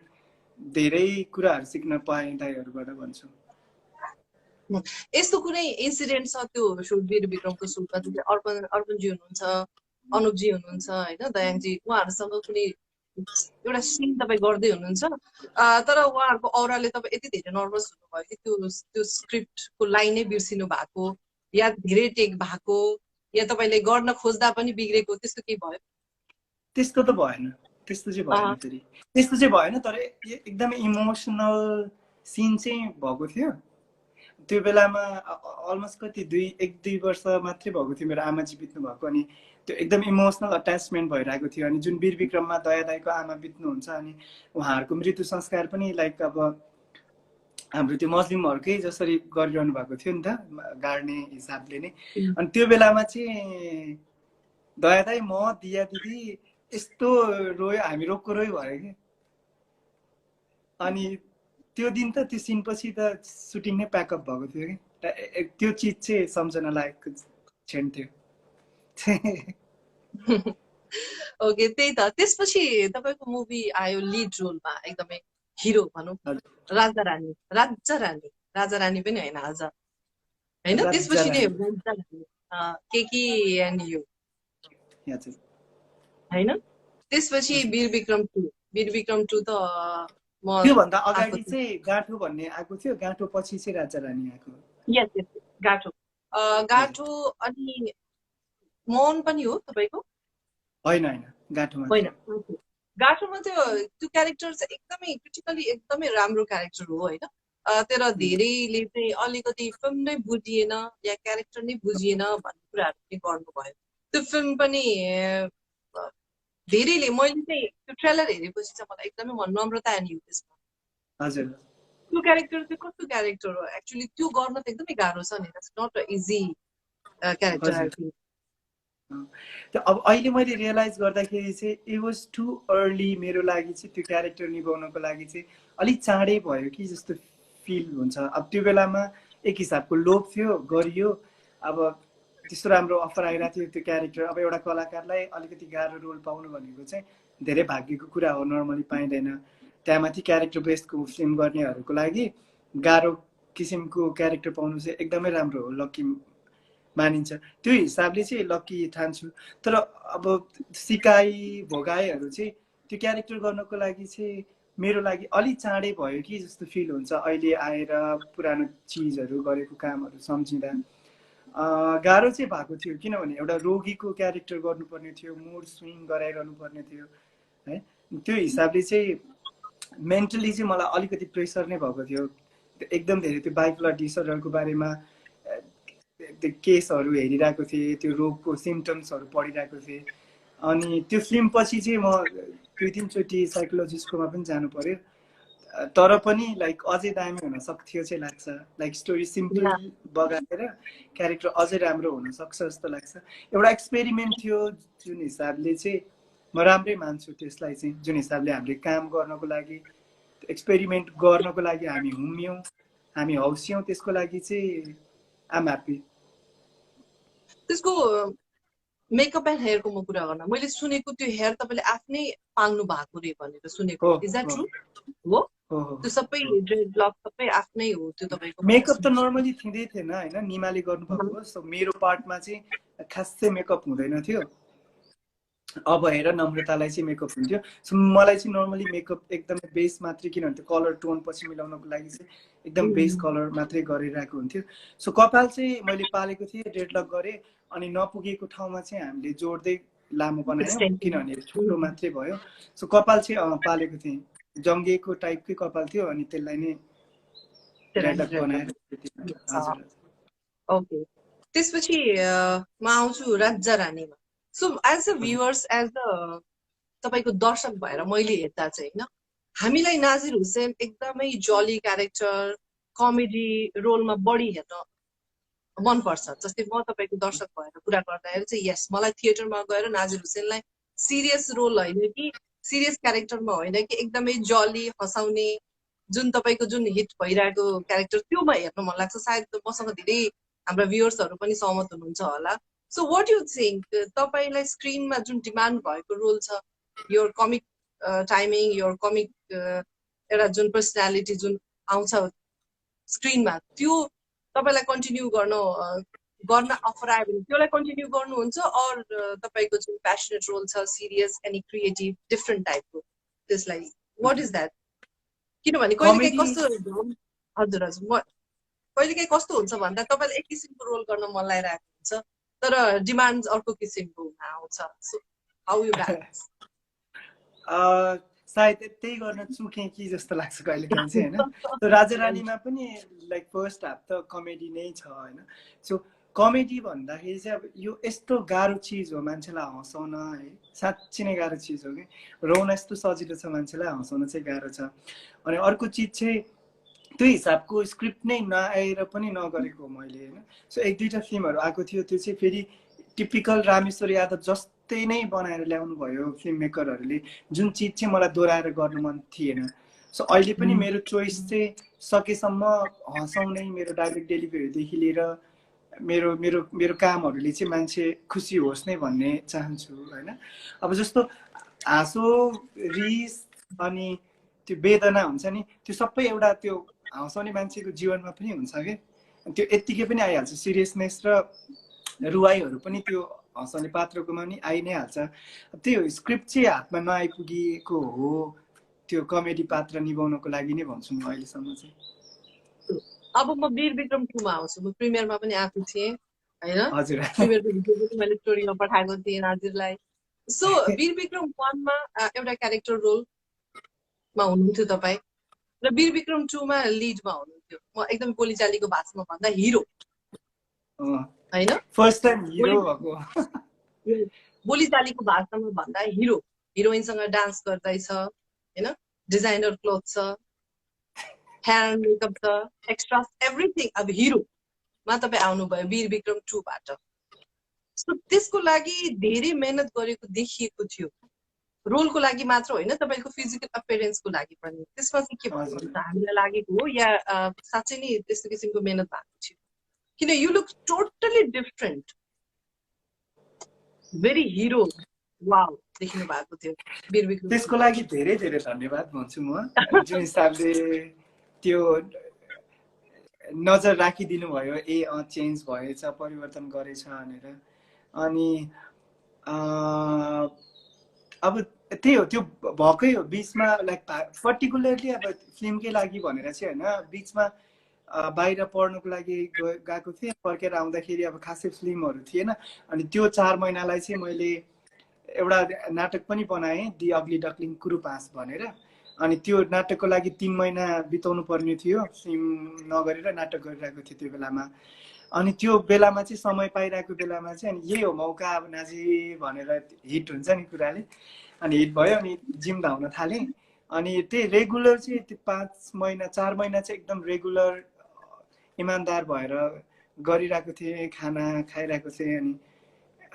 धेरै कुराहरू सिक्न पाएँ दाईहरूबाट भन्छु यस्तो कुनै इन्सिडेन्ट छ त्यो वीर विक्रमको सुटमा अर्पणजी हुनुहुन्छ अनुपजी हुनुहुन्छ होइन दयाङजी उहाँहरूसँग कुनै एउटा सिन तपाईँ गर्दै हुनुहुन्छ तर उहाँहरूको औराले तपाईँ यति धेरै नर्भस हुनुभयो कि त्यो स्क्रिप्टको लाइनै बिर्सिनु भएको या धेरै टेक भएको या तपाईँले गर्न खोज्दा पनि बिग्रेको त्यस्तो केही भयो त्यस्तो त भएन त्यस्तो चाहिँ भएन फेरि त्यस्तो चाहिँ भएन तर एकदमै इमोसनल सिन चाहिँ भएको थियो त्यो बेलामा अलमोस्ट कति 1-2 वर्ष मात्रै भएको थियो मेरो आमाजी बित्नु भएको। अनि त्यो एकदम इमोसनल अट्याचमेन्ट भइरहेको थियो। अनि जुन वीर विक्रममा दया दाइको आमा बित्नुहुन्छ अनि उहाँहरूको मृत्यु संस्कार पनि लाइक अब हाम्रो त्यो मुस्लिमहरूकै जसरी गरिरहनु भएको थियो नि त, गाड्ने हिसाबले नै। अनि त्यो बेलामा चाहिँ दया दाइ, म, दिया दिदी यस्तो रोयो, हामी रोक्को रोयो भयो कि। अनि त्यो दिन त त्यो सिनपछि त सुटिङ नै प्याकअप भएको थियो कि। त्यो चिज चाहिँ सम्झना लागेको क्षण थियो। ओके, त्यही त। त्यसपछि तपाईँको मुभी आयो लिड रोलमा, एकदमै हिरो भनौँ, राजा रानी। राजा रानी पनि होइन आज, होइन? त्यसपछि नै राजा रानी, केकी एन्ड यु, होइन? त्यसपछि वीर विक्रम 2। वीर विक्रम 2 त म त्योभन्दा अगाडि चाहिँ गाँठो भन्ने आएको थियो, गाँठो पछि चाहिँ राजा रानी आएको। यस यस, गाँठो। गाँठो अनि मौन पनि हो तपाईँको? होइन होइन, गाँठोमा होइन, गाँठोमा त्यो क्यारेक्टर चाहिँ एकदमै क्रिटिकली एकदमै राम्रो क्यारेक्टर हो, होइन? तर धेरैले चाहिँ अलिकति फिल्म नै बुझिएन या क्यारेक्टर नै बुझिएन भन्ने कुराहरू पनि गर्नुभयो। त्यो फिल्म पनि धेरैले, मैले चाहिँ त्यो ट्रेलर हेरेपछि चाहिँ मलाई एकदमै मन, नम्रता एन्ड यु त्यसमा। हजुर, त्यो क्यारेक्टर चाहिँ कस्तो क्यारेक्टर हो? एक्चुअली त्यो गर्न त एकदमै गाह्रो छ नि, it's not a easy character I think. अब अहिले मैले रियलाइज गर्दाखेरि चाहिँ इट वाज टु अर्ली मेरो लागि चाहिँ त्यो क्यारेक्टर निभाउनको लागि चाहिँ अलिक चाँडै भयो कि जस्तो फिल हुन्छ। अब त्यो बेलामा एक हिसाबको लोभ थियो, गरियो। अब त्यस्तो राम्रो अफर आइरहेको थियो त्यो क्यारेक्टर। अब एउटा कलाकारलाई अलिकति गाह्रो रोल पाउनु भनेको चाहिँ धेरै भाग्यको कुरा हो, नर्मली पाइँदैन। त्यहाँमाथि क्यारेक्टर बेस्डको फिल्म गर्नेहरूको लागि गाह्रो किसिमको क्यारेक्टर पाउनु चाहिँ एकदमै राम्रो हो, लकी मानिन्छ। त्यो हिसाबले चाहिँ लकी ठान्छु। तर अब सिकाइ भोगाइहरू चाहिँ त्यो क्यारेक्टर गर्नको लागि चाहिँ मेरो लागि अलिक चाँडै भयो कि जस्तो फिल हुन्छ अहिले आएर पुरानो चिजहरू गरेको कामहरू सम्झिँदा। गाह्रो चाहिँ भएको थियो, किनभने एउटा रोगीको क्यारेक्टर गर्नुपर्ने थियो, मुड स्विङ गराइरहनु पर्ने थियो है। त्यो हिसाबले चाहिँ मेन्टली चाहिँ मलाई अलिकति प्रेसर नै भएको थियो। एकदम धेरै त्यो बाइपोलर डिसअर्डरको बारेमा त्यो केसहरू हेरिरहेको थिएँ, त्यो रोगको सिम्टम्सहरू पढिरहेको थिएँ। अनि त्यो फिल्म पछि चाहिँ म 2-3 चोटि साइकोलोजिस्टकोमा पनि जानु पर्यो। तर पनि लाइक अझै दामी हुन सक्थ्यो चाहिँ लाग्छ। लाइक स्टोरी सिम्पली बगाएर क्यारेक्टर अझै राम्रो हुनसक्छ जस्तो लाग्छ। एउटा एक्सपेरिमेन्ट थियो जुन हिसाबले चाहिँ म राम्रै मान्छु त्यसलाई चाहिँ। जुन हिसाबले हामीले काम गर्नको लागि, एक्सपेरिमेन्ट गर्नको लागि हामी हुम्यौँ, हामी हौस्यौँ, त्यसको लागि चाहिँ आम ह्याप्पी। त्यसको मेकअप एन्ड हेयरको म कुरा गर्न, मैले सुनेको त्यो हेयर तपाईँले आफ्नै पाल्नु भएको रे भनेर सुनेको। Is that true? हो, त्यो सबै ड्रेड लक सबै आफ्नै हो त्यो तपाईँको? मेकअप त नर्मली थिँदै थिएन होइन, निमाले गर्नुभएको हो। सो मेरो पार्टमा चाहिँ खासै मेकअप हुँदैन थियो। अब हेर नम्रतालाई चाहिँ मेकअप हुन्थ्यो। सो मलाई चाहिँ नर्मली मेकअप एकदमै बेस मात्रै, किनभने त्यो कलर टोन पछि मिलाउनको लागि चाहिँ एकदम बेस कलर मात्रै गरिरहेको हुन्थ्यो। सो कपाल चाहिँ मैले पालेको थिएँ, डेडलक गरेँ। अनि नपुगेको ठाउँमा चाहिँ हामीले जोड्दै लामो बनायौँ, किनभने छोटो मात्रै भयो। सो कपाल चाहिँ पालेको थिएँ, जङ्गिएको टाइपकै कपाल थियो। अनि त्यसलाई नै डेडलक बनाएर। ओके, त्यसपछि म आउँछु राजा रानीमा। So as a viewers, as a तपाईँको दर्शक भएर मैले हेर्दा चाहिँ होइन, हामीलाई नाजिर हुसैन एकदमै जली क्यारेक्टर, कमेडी रोलमा बढी हेर्न मनपर्छ। जस्तै म तपाईँको दर्शक भएर कुरा गर्दाखेरि चाहिँ यस, मलाई थिएटरमा गएर नाजिर हुसैनलाई सिरियस रोल होइन कि सिरियस क्यारेक्टरमा होइन कि एकदमै जली हँसाउने जुन तपाईँको जुन हिट भइरहेको क्यारेक्टर त्योमा हेर्न मन लाग्छ। सायद मसँग धेरै हाम्रा भ्युवर्सहरू पनि सहमत हुनुहुन्छ होला। सो वाट यु थिङ्क, तपाईँलाई स्क्रिनमा जुन डिमान्ड भएको रोल छ, यो कमिक टाइमिङ, यो कमिक एउटा जुन पर्सनालिटी जुन आउँछ स्क्रिनमा, त्यो तपाईँलाई कन्टिन्यू गर्न अफर आयो भने त्यसलाई कन्टिन्यू गर्नुहुन्छ? अर तपाईँको जुन प्यासनेट रोल छ, सिरियस एनी क्रिएटिभ डिफ्रेन्ट टाइपको, त्यसलाई वाट इज द्याट? किनभने कहिलेकाहीँ कस्तो, हजुर हजुर, कहिलेकाहीँ कस्तो हुन्छ भन्दा तपाईँलाई एक किसिमको रोल गर्न मन लागिरहेको हुन्छ, तर डिमान्ड अर्को किसिमको हुन आउँछ। So how you balance? सायद त्यही गर्न चुकेँ कि जस्तो लाग्छ कहिलेकाहीँ चाहिँ होइन। त्यो राजा रानीमा पनि लाइक फर्स्ट हाफ त कमेडी नै छ होइन। सो कमेडी भन्दाखेरि चाहिँ अब यो यस्तो गाह्रो चिज हो मान्छेलाई हँसाउन है, साँच्ची नै गाह्रो चिज हो कि। रोउन यस्तो सजिलो छ, मान्छेलाई हँसाउन चाहिँ गाह्रो छ। अनि अर्को चिज चाहिँ त्यो हिसाबको स्क्रिप्ट नै नआएर पनि नगरेको मैले होइन। सो एक दुईवटा फिल्महरू आएको थियो, त्यो चाहिँ फेरि टिपिकल रामेश्वर यादव जस्तै नै बनाएर ल्याउनु भयो फिल्म मेकरहरूले, जुन चिज चाहिँ मलाई दोहोऱ्याएर गर्नु मन थिएन। सो अहिले पनि मेरो चोइस चाहिँ सकेसम्म हँसाउने, मेरो डाइरेक्ट डेलिभरीदेखि लिएर मेरो मेरो मेरो कामहरूले चाहिँ मान्छे खुसी होस् नै भन्ने चाहन्छु होइन। अब जस्तो हाँसो, रिस अनि त्यो वेदना हुन्छ नि, त्यो सबै एउटा त्यो हँसाउने मान्छेको जीवनमा पनि हुन्छ कि, त्यो यत्तिकै पनि आइहाल्छ। सिरियसनेस र रुवाईहरू पनि त्यो हँसाउने पात्रकोमा पनि आइ नै हाल्छ। त्यही हो, स्क्रिप्ट चाहिँ हातमा नआइपुगेको हो त्यो कमेडी पात्र निभाउनको लागि नै भन्छु म अहिलेसम्म चाहिँ। अब म वीर विक्रम 2 मा आउँछु। म प्रिमियरमा पनि आएको थिएँ होइन, हजुर प्रिमियरको भिडियो पनि मैले स्टोरीमा पठाएको थिएँ नाजिरलाई। सो वीर विक्रम 1 मा एउटा क्यारेक्टर रोलमा हुनुहुन्थ्यो तपाईँ, र वीर विक्रम 2 मा लिडमा हुनुहुन्थ्यो। म एकदम बोलीचालीको भाषामा भन्दा हिरो होइन, फर्स्ट टाइम हिरो भएको। बोलीचालीको भाषामा भन्दा हिरो, हिरोइनसँग डान्स गर्दैछ होइन, डिजाइनर क्लोथ छ, हेयर मेकअप छ, एक्स्ट्रा एभ्रिथिङ। अब हिरोमा तपाईँ आउनुभयो वीर विक्रम 2 बाट। सो त्यसको लागि धेरै मेहनत गरेको देखिएको थियो, रोलको लागि मात्र होइन, तपाईँको फिजिकल अपियरेन्सको लागि पनि। त्यसमा चाहिँ के भन्नुहुन्छ, हामीलाई लागेको हो या साँच्चै नै त्यस्तो किसिमको मेहनत भएको थियो? किन you look totally different, very hero wow देखिनु भएको थियो वीर विक्रम। त्यसको लागि धेरै धेरै धन्यवाद भन्छु म, जुन हिसाबले त्यो नजर राखिदिनु भयो, चेन्ज भएछ, परिवर्तन गरेछ भनेर। अनि अब त्यही हो, त्यो भएकै हो बिचमा, लाइक पर्टिकुलरली अब फिल्मकै लागि भनेर चाहिँ होइन, बिचमा बाहिर पढ्नुको लागि गएको थिएँ, फर्केर आउँदाखेरि अब खासै फिल्महरू थिएन। अनि त्यो 4 महिनालाई चाहिँ मैले एउटा नाटक पनि बनाएँ, दि अग्ली डकलिङ कुरुपास भनेर। अनि त्यो नाटकको लागि 3 महिना बिताउनु पर्ने थियो, फिल्म नगरेर नाटक गरिरहेको थियो त्यो बेलामा। अनि त्यो बेलामा चाहिँ समय पाइरहेको बेलामा चाहिँ, अनि यही हो मौका अब नाजी भनेर हिट हुन्छ नि कुराले। अनि हिट भयो, अनि जिम धाउन थालेँ। अनि त्यही रेगुलर चाहिँ त्यो 5 महिना 4 महिना चाहिँ एकदम रेगुलर इमान्दार भएर गरिरहेको थिएँ, खाना खाइरहेको थिएँ। अनि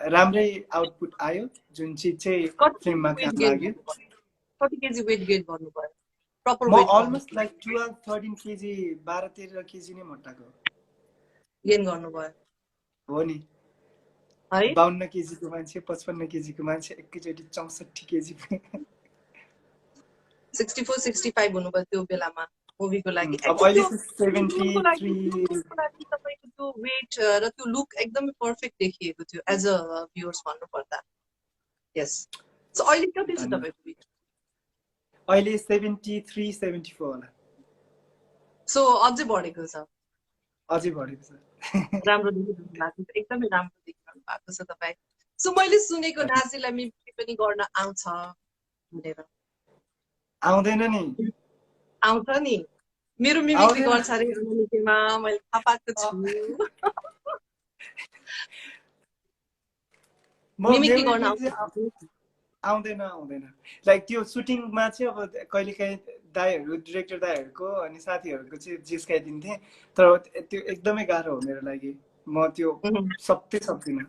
राम्रै आउटपुट आयो, जुन चिज चाहिँ फिल्ममा काम लाग्यो। कति केजी वेट गेन गर्नुभयो? प्रपर म weight almost like 12-13 KG, 12-13 KG नै मोटाको गेन गर्नुभयो हो नि। है, 52 केजीको मान्छे, 55 केजीको मान्छे एकैचोटि 64 केजी। 64-65 हुनुभयो त्यो बेलामा मुभीको लागि। अब अहिले 73 तपाईँको त्यो वेट र त्यो लुक एकदमै पर्फेक्ट देखिएको थियो एज अ भ्युअर्स भन्नुपर्दा। यस, सो अहिले कति छ तपाईँको वेट? अहिले 73-74 होला। सो अझै बढेको छ? अझै बढेको छ। राम्रो देखिरहनु भएको छ, एकदमै राम्रो देखिरहनु भएको छ तपाईँ। सो मैले सुनेको नाजीलाई मिमिक्री पनि गर्न आउँछ भनेर। आउँदैन नि? आउँछ नि, मेरो मिमिक्री गर्छ अरे मिमिक्रीमा, मैले थाहा पाएको छु। मिमिक्री गर्न आउँदैन लाइक त्यो सुटिङमा चाहिँ अब कहिलेकाहीँ दाइहरू, डिरेक्टर दाइहरूको अनि साथीहरूको चाहिँ जिस्काइदिन्थेँ, तर त्यो एकदमै गाह्रो हो मेरो लागि, म त्यो सक्दिनँ।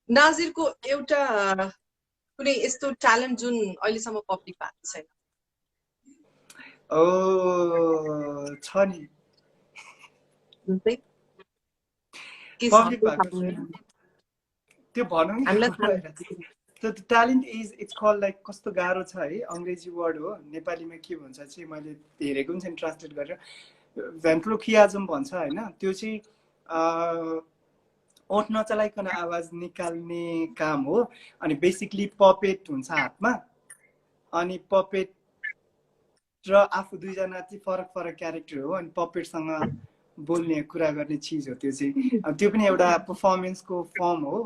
नाजिरको एउटा कुनै यस्तो ट्यालेन्ट जुन अहिलेसम्म पब्लिक भएको छैन? छ नि, त्यो भनौँ नि। त्यो ट्यालेन्ट इट्स कल लाइक, कस्तो गाह्रो छ है, अङ्ग्रेजी वर्ड हो, नेपालीमा के भन्छ चाहिँ मैले हेरेको पनि छैन ट्रान्सलेट गरेर। भेन्ट्रोलोकियाजम भन्छ होइन, त्यो चाहिँ ओठ नचलाइकन आवाज निकाल्ने काम हो। अनि बेसिकली पपेट हुन्छ हातमा, अनि पपेट र आफू दुईजना चाहिँ फरक फरक क्यारेक्टर हो, अनि पपेटसँग बोल्ने कुरा गर्ने चिज हो त्यो चाहिँ। त्यो पनि एउटा पर्फर्मेन्सको फर्म हो।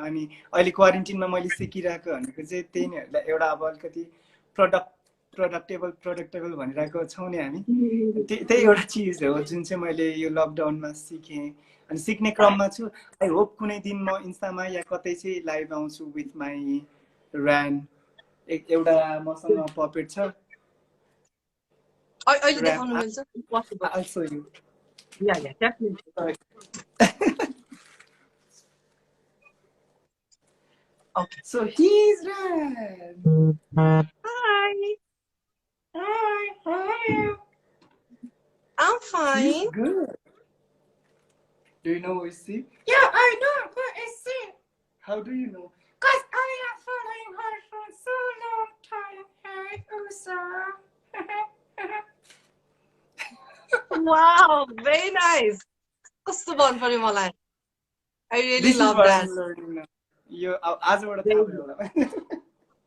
अनि अहिले क्वारेन्टिनमा मैले सिकिरहेको भनेको चाहिँ त्यही नै हो एउटा अब अलिकति प्रोडक्टेबल भनिरहेको छौँ नि हामी त्यही एउटा चिज हो जुन चाहिँ मैले यो लकडाउनमा सिकेँ अनि सिक्ने क्रममा छु आई होप कुनै दिन म इन्स्टामा या कतै चाहिँ लाइभ आउँछु विथ माई ऱ्यान एउटा मसँग पपेट छ अहिले ऱ्याम देखाउनु मिल्छ possible also you yeah definitely okay so he's ran high hi how are you I'm fine he's good do you know who is she yeah I know who is she how do you know because I am following her for so long time hey Usa wow very nice कस्तो मन पर्यो मलाई I really this is love what that I'm learning now यो आजबाट थाहा भयो होला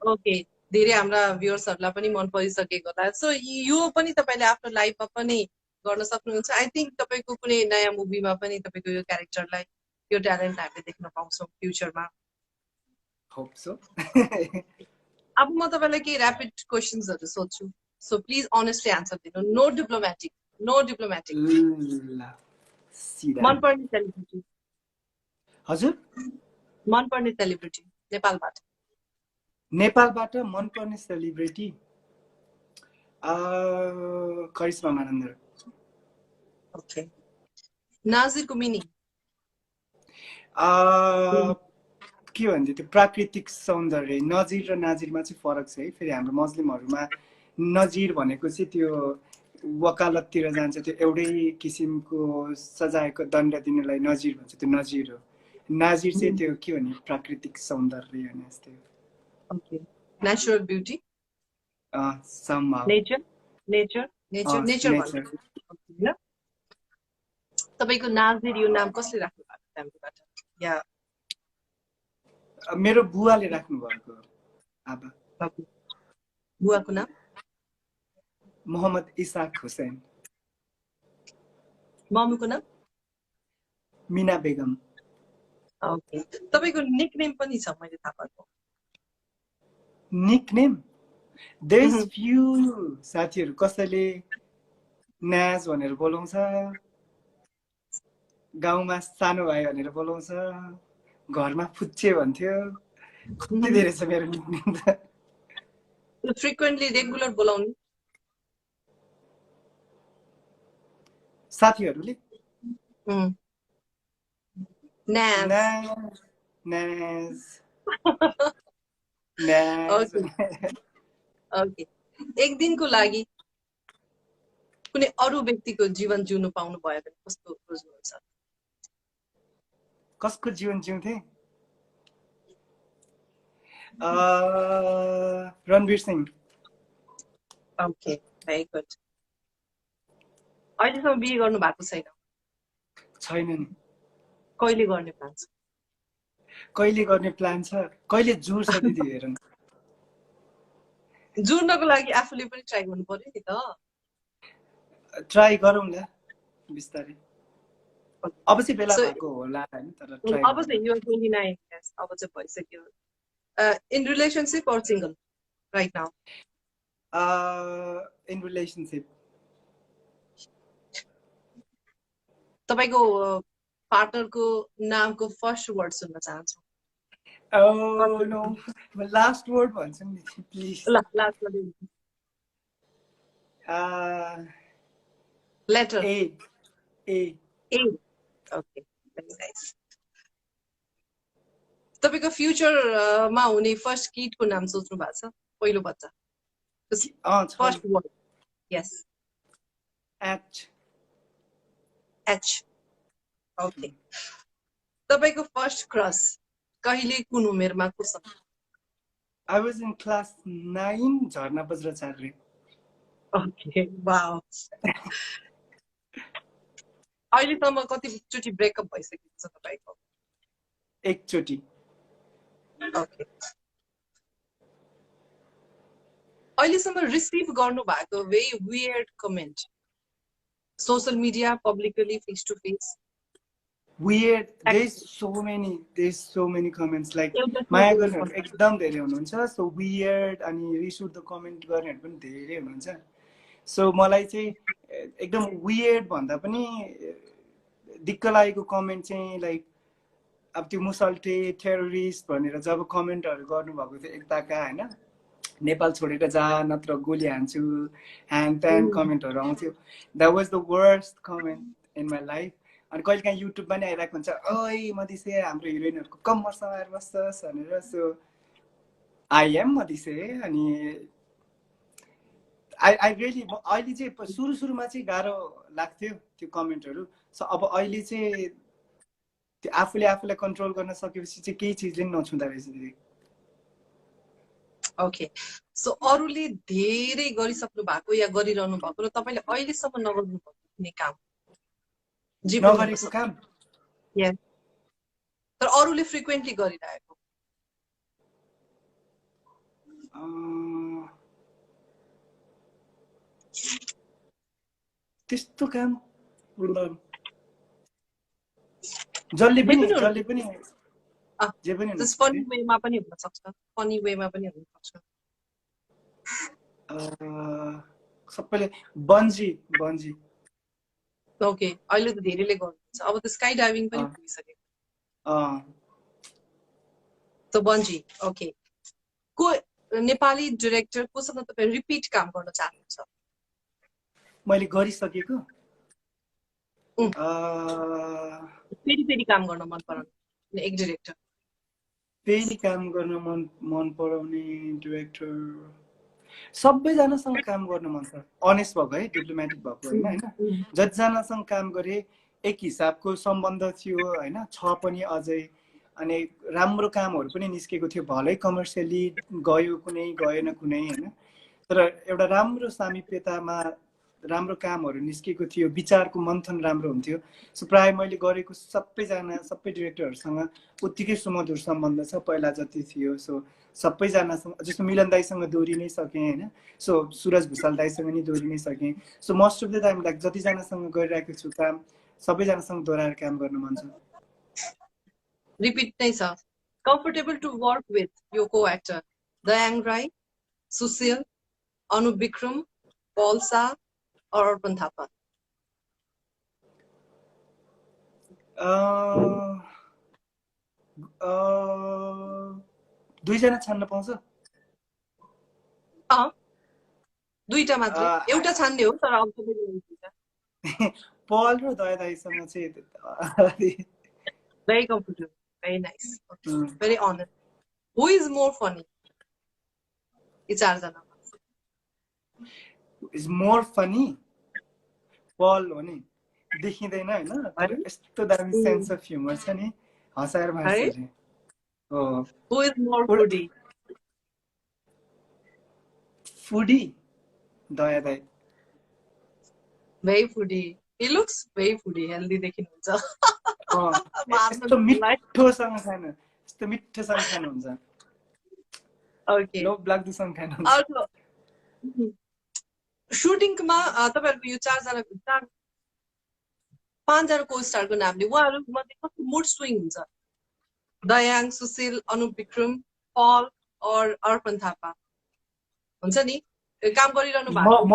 okay धेरै हाम्रा भ्युअर्सहरूलाई पनि मन परिसकेको होला सो यो पनि तपाईँले आफ्नो लाइफमा पनि गर्न सक्नुहुन्छ आई थिङ्क तपाईँको कुनै नयाँ मुभीमा पनि तपाईँको यो क्यारेक्टरलाई यो ट्यालेन्ट हामीले देख्न पाउँछौँ फ्युचरमा hope so अब म तपाईँलाई केही ऱ्यापिड क्वेसन्सहरू सोध्छु सो प्लिज अनेस्टली एन्सर दिनु नो डिप्लोमेटिक ल सिधा मनपर्ने सेलिब्रिटी हजुर मनपर्ने सेलिब्रिटी नेपालबाट नेपालबाट मनपर्ने सेलिब्रिटी करिश्मा मानन्दर ओके नाजिरको मिनिङ के भन्छ त्यो प्राकृतिक सौन्दर्य नजिर र नाजिरमा चाहिँ फरक छ है फेरि हाम्रो मुस्लिमहरूमा नजिर भनेको चाहिँ त्यो वकालततिर जान्छ त्यो एउटै किसिमको सजायको दण्ड दिनलाई नजिर भन्छ त्यो नजिर हो नाजिर चाहिँ त्यो के भने प्राकृतिक सौन्दर्य भने जस्तै okay natural beauty somehow nature भन्नु तपाईँको नाजिर यो नाम कसले राख्नु भएको फ्यामिलीबाट या मेरो बुवाले राख्नु भएको आबा बुवाको नाम मोहम्मद इसाक हुसैन मम्मीको नाम मिना बेगम ओके तपाईँको निकनेम पनि छ मैले थाहा पाएको निकनेम देयर इज फ्यु साथीहरू कसैले नाज भनेर बोलाउँछ गाउँमा सानो भाइ भनेर बोलाउँछ घरमा फुच्चे भन्थ्यो कति धेरै छ मेरो निकनेम त फ्रिक्वेन्टली रेगुलर बोलाउने साथीहरूले नाज नाज ओके एक दिनको लागि कुनै अरू व्यक्तिको जीवन जिउनु पाउनु भयो भने कस्तो बुझ्नुहुन्छ कसको जीवन जिउँथे Ranveer Singh okay very good अहिलेसम्म बिहे गर्नु भएको छैन छैन नि कहिले गर्ने प्लान छ कहिले गर्ने प्लान छ कहिले जुर्छ दिदी हेरौँ जुर्नको लागि आफूले पनि ट्राई गर्नु पर्यो नि त ट्राई गरौँला बिस्तारै अब चाहिँ बेला भएको होला हैन तर ट्राई अब चाहिँ यो 29 yes अब चाहिँ भइसक्यो in relationship or single right now in relationship तपाईको पार्टनरको नामको फर्स्ट वर्ड सुन्न चाहन्छु Oh no, last word भन्छु नि प्लिज ल लास्ट मा letter A okay very nice तपाईको फ्युचरमा हुने फर्स्ट किडको नाम सोच्नु भएको छ पहिलो बच्चा फर्स्ट वर्ड यस एच ओके तपाईको फर्स्ट क्रस कहिले कुन उमेरमा कुसँग I was in class 9 Jharna Bajracharya okay wow अहिलेसम्म कतिचोटि ब्रेकअप भइसकेको छ तपाईको एकचोटि ओके अहिलेसम्म रिसिभ गर्नु भएको very weird comment social media publicly face to face weird, there's so many comments like एउटा माया सोध्नु गर्नेहरू एकदम धेरै हुनुहुन्छ, सो weird अनि रिस उठ्दो कमेन्ट गर्नेहरू पनि धेरै हुनुहुन्छ। सो मलाई चाहिँ एकदम weird भन्दा पनि दिक्क लागेको कमेन्ट चाहिँ लाइक अब त्यो मुसल्टे टेरोरिस्ट भनेर जब कमेन्टहरू गर्नुभएको थियो एकताका होइन, नेपाल छोडेर जा नत्र गोली हान्छु ह्यान्ड त्यान कमेन्टहरू आउँथ्यो। That was the worst comment in my life. अनि कहिले काहीँ युट्युबमा नि आइरहेको हुन्छ, ओइ मधिसे हाम्रो हिरोइनहरूको कम्मर समाएर बस्छस् भनेर। सो आई एम मधिसे। अनि आई रियली अहिले चाहिँ सुरुमा चाहिँ गाह्रो लाग्थ्यो त्यो कमेन्टहरू। सो अब अहिले चाहिँ त्यो आफूलाई कन्ट्रोल गर्न सकेपछि चाहिँ केही चिजले पनि नछुँदा रहेछ दिदी। ओके, सो अरूले धेरै गरिसक्नु भएको या गरिरहनु भएको र तपाईँले अहिलेसम्म नगर्नु भएको कुनै काम नगरेको काम तर अरूले फ्रिक्वेन्टली गरिरहेको? त्यस्तो काम जसले पनि जे पनि फनी वेमा पनि हुन सक्छ, फनी वेमा पनि हुन सक्छ। सबैले बन्जी ओके, अहिले त धेरैले गर्नुहुन्छ। अब त स्काई डाइभिङ पनि भइसक्यो। त बन्जी, ओके। को नेपाली डिरेक्टर कोसँग तपाईँ रिपिट काम गर्न चाहनुहुन्छ? मैले गरिसकेको फेरि काम गर्न मन पराउने एक डिरेक्टर? फेरि काम गर्न मन पराउने डिरेक्टर सबैजनासँग काम गर्न मन छ। अनेस्ट भएको है, डिप्लोमेटिक भएको होइन। जतिजनासँग काम गरे एक हिसाबको सम्बन्ध थियो होइन, छ पनि अझै। अनि राम्रो कामहरू पनि निस्केको थियो, भलै कमर्सियली गयो कुनै गएन कुनै होइन, तर एउटा राम्रो सामिप्यतामा राम्रो कामहरू निस्केको थियो, विचारको मन्थन राम्रो हुन्थ्यो। सो प्रायः मैले गरेको सबै डिरेक्टरहरूसँग उत्तिकै सुमधुर सम्बन्ध छ पहिला जति थियो। सो सबैजनासँग, जस्तो मिलन दाईसँग दोहोरी नै सकेँ होइन, सो सुरज भुषाल दाईसँग नि दोहोरी नै सकेँ। So most of the time like जतिजनासँग गरिरहेको छु काम, सबैजनासँग दोहोऱ्याएर काम गर्न मन छ। रिपिट नै छ। कम्फर्टेबल टु वर्क विथ यो को एक्टर? दयाङ राई, सुशील, अनुप विक्रम, पल शाह और अर्पण थापा? दुईजना छान्न पाउँछ? दुईटा मात्रै, एउटा छान्ने हो तर अब पल र दया दाईसँग चाहिँ very comfortable, very nice, very honest. Who is more funny? यी चारजना is more funny? पल हो नि, देखिँदैन होइन, यस्तो दामी सेन्स अफ ह्युमर छ नि, हँसाएर भाँच्छ। Who is more foodie? Foodie? दया दाई। Very foodie. He looks very foodie, healthy देखिनुहुन्छ। यस्तो मिठोसँग खानु, यस्तो मिठोसँग खानुहुन्छ। ओके, लोभ लाग्दोसँग खानुहुन्छ। सुटिङमा तपाईहरुको यो पाँचजना को स्टारको नामले उहाँहरु मध्ये कस्तो मुड स्विङ हुन्छ? दयाङ, सुशील, अनुप विक्रम, पल और अर्पण थापा हुन्छ नि, काम गरिरहनु भएको।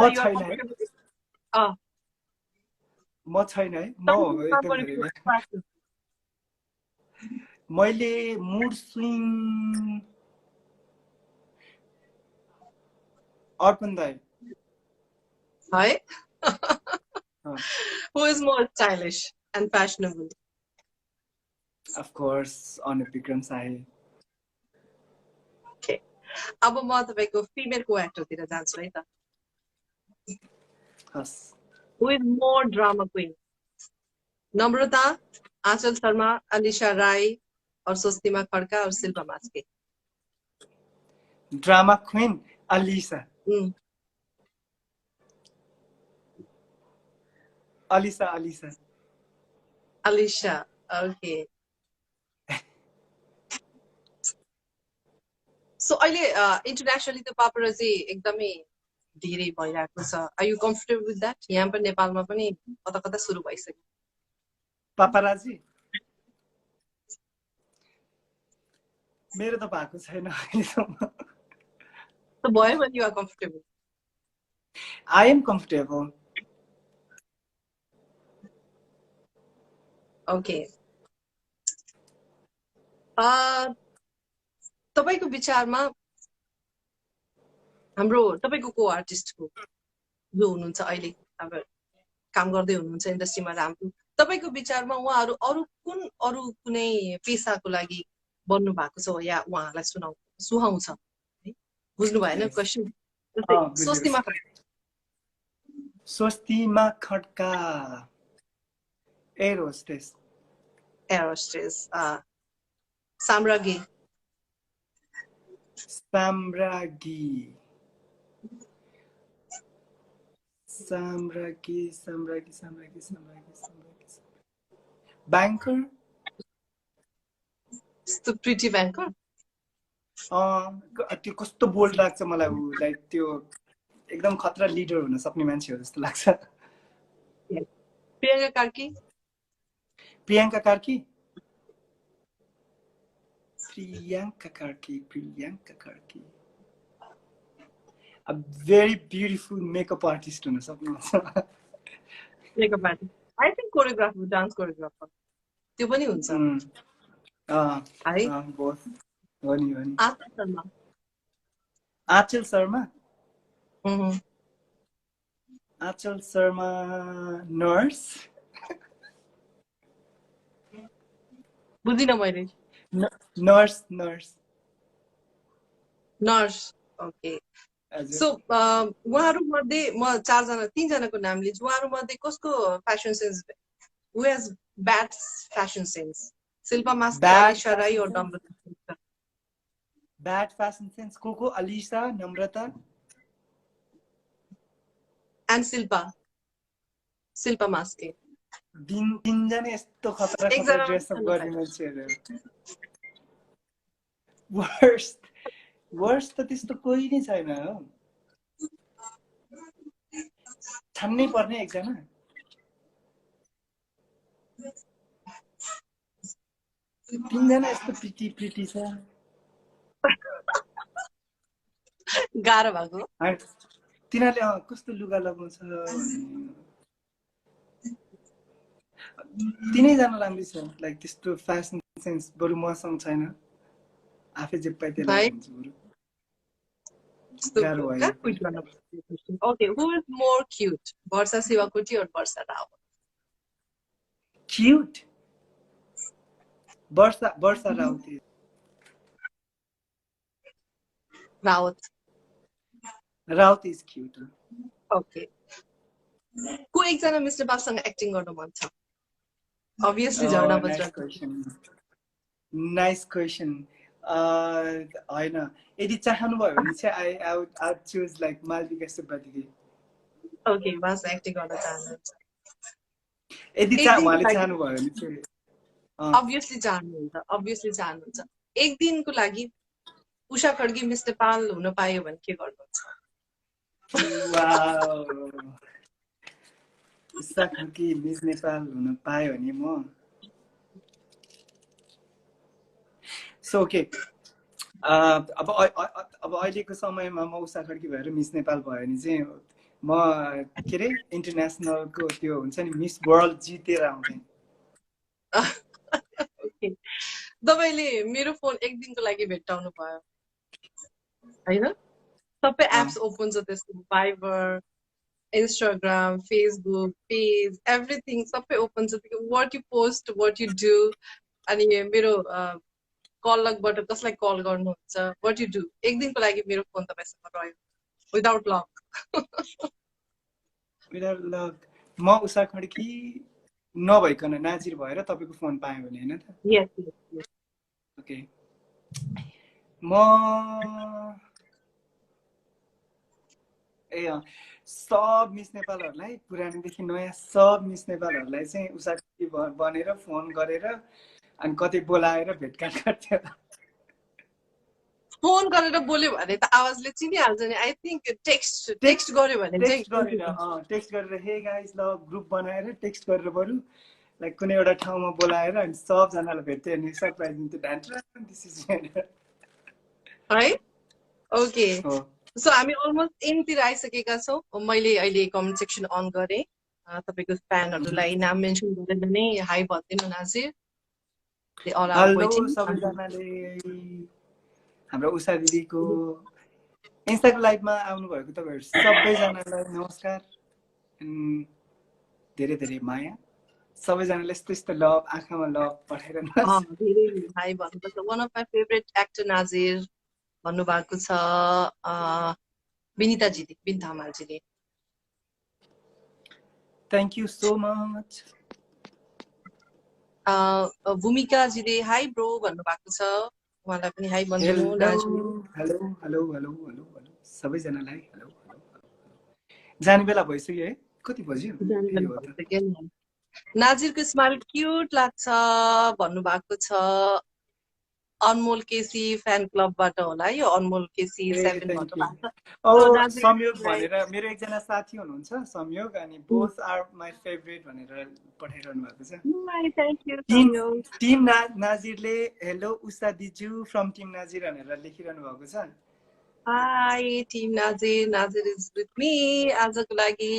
म छैन है, मैले मुड स्विङ अर्पण दाई है। Who is more stylish and fashionable? Of course, Anup Vikram Sahi. Okay. अब म तपाईको फिमेल को एक्टर तिर जान्छु है त। Yes. Who is more drama queen? Namrata, आंचल शर्मा, अलिशा राय और स्वस्तिमा खड्का और Shilpa Maske? Drama queen Alisha. Alisha, okay. So अहिले internationally the paparazzi एकदमै धेरै भइरहेको छ. Are you comfortable with that? यहाँ पनि नेपालमा पनि कता कता सुरु भइसक्यो. Paparazzi? मेरो त भएको छैन अहिलेसम्म। So boy, when you are comfortable. I am comfortable. Okay. तपाईको विचारमा हाम्रो तपाईको को आर्टिस्टको जो हुनुहुन्छ अहिले अब काम गर्दै हुनुहुन्छ इन्डस्ट्रीमा राम्रो, तपाईको विचारमा उहाँहरू अरू कुनै पेसाको लागि बन्नु भएको छ या उहाँहरूलाई सुहाउँछ है? बुझ्नु भएन question? Swastima Swastima Khadka air hostess. Air hostess. Samragyee banker. त्यस्तो प्रिटी ब्याङ्कर। त्यो कस्तो बोल्ड लाग्छ मलाई, ऊ लाइक त्यो एकदम खतरा लिडर हुन सक्ने मान्छे हो जस्तो लाग्छ। Priyanka Karki. Priyanka Karki a very beautiful makeup artist हुन सक्नुहुन्छ। Makeup artist, I think choreographer, dance choreographer त्यो पनि हुन्छ है। बोथ हो नि। आचल शर्मा। आचल शर्मा। आचल शर्मा नर्स। बुझिन मैले। Nurse okay. सो उहाँहरू मध्ये म 3 जनाको नाम लिन्छु। उहाँहरू मध्ये कसको fashion sense, who has bad fashion sense? Shilpa Maski, Alisha Rai और नम्रता? ब्याड फ्यासन सेन्स को? अलिशा, नम्रता एन्ड शिल्पा मास्की। तीनजना यस्तो खतरा ड्रेसअप गर्ने मान्छेहरू। वर्स्ट त त्यस्तो कोही नै छैन हो, छान्नै पर्ने एकजना। तीनजना यस्तो प्रिटी छ। गाह्रो भएको तिनीहरूले कस्तो लुगा लगाउँछ, तिनैजना राम्रै छ। लाइक त्यस्तो फ्यासन सेन्स बरु मसँग छैन, आफै जे पाइ त्यही लगाउँछु बरु। Okay, who is more cute? Varsa Sivakuti or Varsa Rawat? Cute? Varsa Rawat. Rawat is cute. Okay. को एकजना मिस्टर बाबसँग एक्टिङ गर्नु मन छ? Obviously झरना बज्रन। Nice question. होइन, यदि चाहनुभयो भने चाहिँ I would choose like Malvika सुब्बादेखि। ओके, उहाँसँग एक्टिङ गर्न चाहनुहुन्छ? यदि उहाँले चाहनुभयो भने चाहिँ obviously चाहनुहुन्छ। एक दिनको लागि उषा खड्गी मिस नेपाल हुन पायो भने के गर्नुहुन्छ? वाउ, उषा खड्गी मिस नेपाल हुन पायो भने म सो ओके। अब अहिलेको समयमा म उषा खड्गी भएर मिस नेपाल भयो भने चाहिँ म के अरे इन्टरनेसनलको त्यो हुन्छ नि मिस वर्ल्ड जितेर आउँथेँ। तपाईँले मेरो फोन एक दिनको लागि भेट्टाउनु भयो होइन? सबै एप्स ओपन छ त्यसको, Viber, Instagram, Facebook page, everything सबै ओपन छ। What you post, what you do, अनि मेरो कल लगबाट कसलाई कल गर्नुहुन्छ, वाट यु डु, एक दिनको लागि मेरो फोन तपाईँसँग रह्यो विदाउट लक। म उषा खड्गी नभइकन नाजिर भएर तपाईँको फोन पाएँ भने होइन त? यस। ओके, म सब मिस नेपालहरूलाई, पुरानोदेखि नयाँ सब मिस नेपालहरूलाई चाहिँ उषा खड्गी बनेर फोन गरेर अनि कतै बोलाएर भेटघाट गर्थ्यो। फोन गरेर बोल्यो भने त आवाजले चिनिहाल्छ नि। आई थिंक टेक्स्ट गर्यो भने टेक्स्ट गरेर हे गाइस ल ग्रुप बनाएर टेक्स्ट गरेर बरु लाइक कुनै एउटा ठाउँमा बोलाएर अनि सबजनालाई भेट्थ्यो अनि सरप्राइज दिन्थ्यो। है ओके हो सो हामी अलमोस्ट एन्डतिर आइसकेका छौँ मैले अहिले कमेन्ट सेक्सन अन गरेँ तपाईँको फ्यानहरूलाई नाम मेन्सन गरेर नै हाई भनिदिनु Najir they all are hello waiting सबैजनाले हाम्रो उषा दिदीको इन्स्टाको लाइभमा आउनुभएको तपाईँहरू सबैजनालाई नमस्कार धेरै धेरै माया सबैजनाले यस्तो यस्तो लभ आँखामा लभ पठाइरहनुहोस् धेरै हाई भन्नुपर्छ one of my favourite actor Najir भन्नुभएको छ विनिताजीले बिन थामालजीले थ्याङ्क यू सो मच भूमिकाजीले हाई ब्रो भन्नुभएको छ उहाँलाई पनि हाई भनिदिनु hello Najir hello hello hello hello hello सबैजनालाई हेलो हेलो जाने बेला भइसक्यो है कति बज्यो ए हो त नाजिरको स्माइल क्युट लाग्छ भन्नुभएको छ अनमोल केसी फ्यान क्लबबाट होला है यो अनमोल केसी 7 भन्नुभएको छ संयोग भनेर मेरो एकजना साथी हुनुहुन्छ संयोग अनि बोथ आर माई फेभरेट भनेर पठाइरहनु भएको छ टिम नाजिरले हेलो उषा दिजु फ्रम टिम नाजिर भनेर लेखिरहनु भएको छ hi team Najir Najir is with me आजको लागि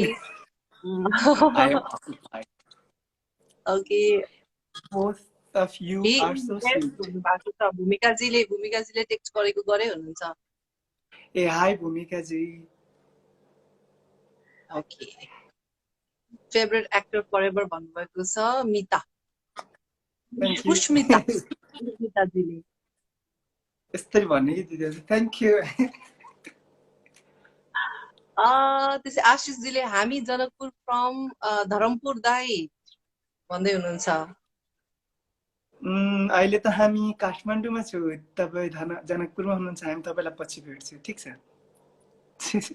okay both of you are so sweet भन्नुभएको छ भूमिकाजीले टेक्स्ट गरेको गरे हुनुहुन्छ ए हाई भूमिकाजी ओके फेभरेट एक्टर फरएभर भन्नुभएको छ मिता पुष्मिता मिताजीले यस्तै भन्ने कि दिदी थ्याङ्क यू त्यसै आशिषजीले हामी जनकपुर फ्रम धरमपुर दाई भन्दै हुनुहुन्छ अहिले त हामी काठमाडौँमा छौँ तपाईँ जनकपुरमा हुनुहुन्छ हामी तपाईँलाई पछि भेट्छौँ ठिक छ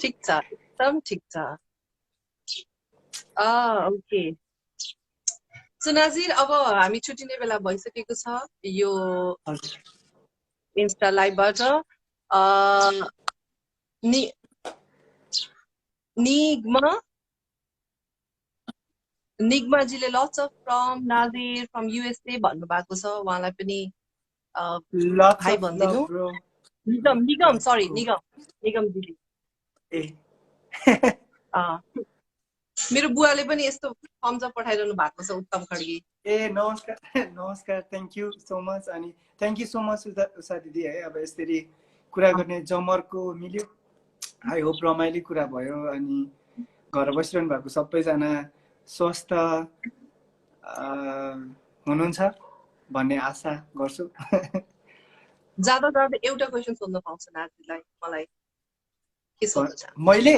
ठिक छ एकदम ठिक छ ओके सो नाजिर अब हामी छुट्टिने बेला भइसकेको छ यो इन्स्टा लाइभबाट निगमाजीले lots of from Najir from USA भन्नुभएको छ उहाँलाई पनि हाई भनिदिनु निगम सरी निगमजीले मेरो बुवाले पनि यस्तो थम्स अप पठाइरहनु भएको छ उत्तम खड्गी ए नमस्कार थ्याङ्क यू सो मच अनि thank you so much Usha दिदी है अब यसरी कुरा गर्ने जमर्को मिल्यो आई होप रमाइलो कुरा भयो अनि घर बसिरहनु भएको सबैजना स्वस्थ हुनुहुन्छ भन्ने आशा गर्छु जाँदा एउटा क्वेसन सोध्न पाउँछ नाजिरलाई मलाई के सोध्नु छ मैले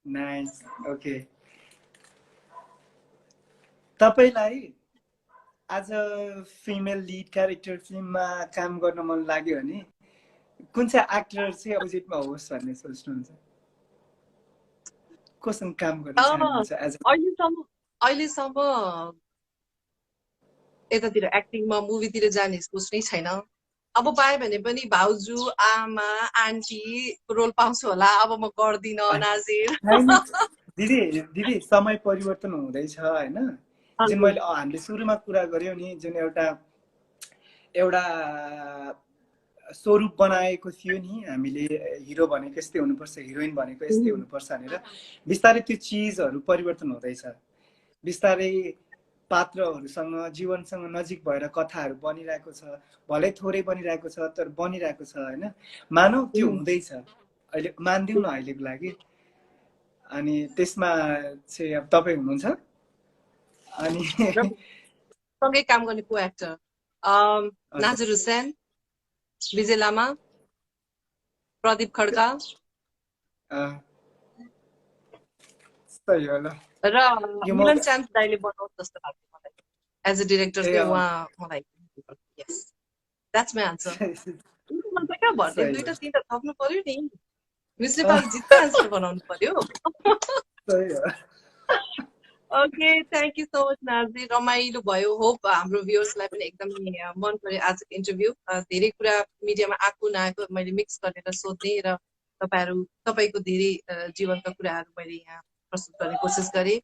नाइस ओके तपाईँलाई आज फिमेल लिड क्यारेक्टर फिल्ममा काम गर्न मन लाग्यो भने कुन चाहिँ एक्टर चाहिँ अपोजिटमा होस् भन्ने सोच्नुहुन्छ कोसँग काम गर्न चाहनुहुन्छ अहिलेसम्म यतातिर एक्टिङमा मुभीतिर जाने सोच नै छैन अब पाएँ भने पनि भाउजू आमा आन्टी रोल पाउँछु होला अब म गर्दिन नाजिर दिदी समय परिवर्तन हुँदैछ हैन जुन मैले हामीले सुरुमा कुरा गर्यौं नि जुन एउटा स्वरूप बनाएको थियो नि हामीले हिरो भनेको यस्तै हुनुपर्छ हिरोइन भनेको यस्तै हुनुपर्छ भनेर बिस्तारै त्यो चीजहरु परिवर्तन हुँदैछ बिस्तारै पात्रहरुसँग जीवनसँग नजिक भएर कथाहरु बनिरहेको छ भलै थोरै बनिरहेको छ तर बनिरहेको छ हैन मानौ त्यो हुँदैछ अहिले मान्दिउ न अहिलेको लागि अनि त्यसमा चाहिँ अब तपाई हुनुहुन्छ अनि सँगै काम गर्ने को एक्टर नाजिर हुसैन विजय लामा प्रदीप खड्का सही होला र मिलन चान्स दाइले बनाउँछ जस्तो लाग्छ मलाई एज अ डाइरेक्टर चाहिँ उहाँ मलाई यस द्याट्स माई आन्सर मलाई कहाँ भन्दै दुईटा तीनटा थप्नु पर्यो नि म्युनिसिपल जित्दा आन्सर बनाउनु पर्यो okay thank you so much Najir रमाइलो भयो होप हाम्रो भ्युअर्सलाई पनि एकदमै मन पर्यो आजको इन्टरभ्यू धेरै कुरा मिडियामा आएको नआएको मैले मिक्स गरेर सोध्ने र तपाईको धेरै जीवनका कुराहरू मैले यहाँ प्रस्तुत गर्ने कोसिस गरेँ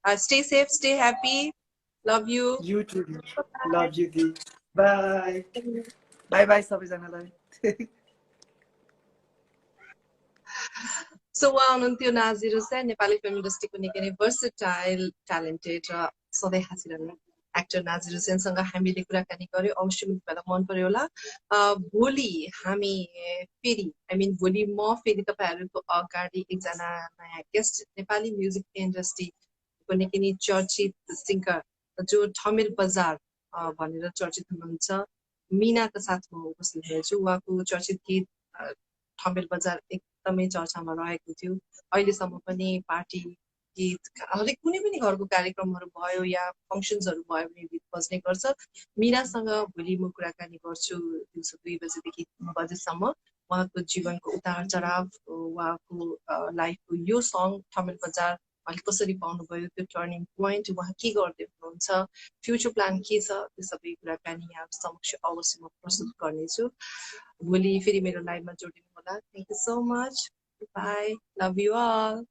stay safe stay happy love you You too. Love you, Dee. Bye. By by सबैजनालाई। सो उहाँ हुनुहुन्थ्यो नाजिर हुसैन, नेपाली फिल्म इन्डस्ट्रीको निकै नै भर्सेटाइल, ट्यालेन्टेड र सधैँ हाँसिरहने एक्टर नाजिर हुसैनसँग हामीले कुराकानी गर्यो। अवश्य तपाईँलाई मन पर्यो होला। भोलि हामी फेरि भोलि म फेरि तपाईँहरूको अगाडि एकजना नयाँ गेस्ट, नेपाली म्युजिक इन्डस्ट्रीको निकै नै चर्चित सिङ्गर जो ठमेल बजार भनेर चर्चित हुनुहुन्छ, मिनाको साथमा उपस्थित हुनेछु। उहाँको चर्चित गीत ठमेल बजार एकदमै चर्चामा रहेको थियो। अहिलेसम्म पनि पार्टी गीत, हरेक कुनै पनि घरको कार्यक्रमहरू भयो या फङ्सन्सहरू भयो भने गीत बज्ने गर्छ। मिनासँग भोलि म कुराकानी गर्छु दिउँसो 2 बजेदेखि 3 बजेसम्म। उहाँको जीवनको उतार चढाव, उहाँको लाइफको यो सङ ठमेल बजार उहाँले कसरी पाउनुभयो, त्यो टर्निङ पोइन्ट, उहाँ के गर्दै हुनुहुन्छ, फ्युचर प्लान के छ, त्यो सबै कुराकानी यहाँ समक्ष अवश्य म प्रस्तुत गर्नेछु। भोलि फेरि मेरो लाइभमा जोडिनु होला। Thank you so much, bye, love you all.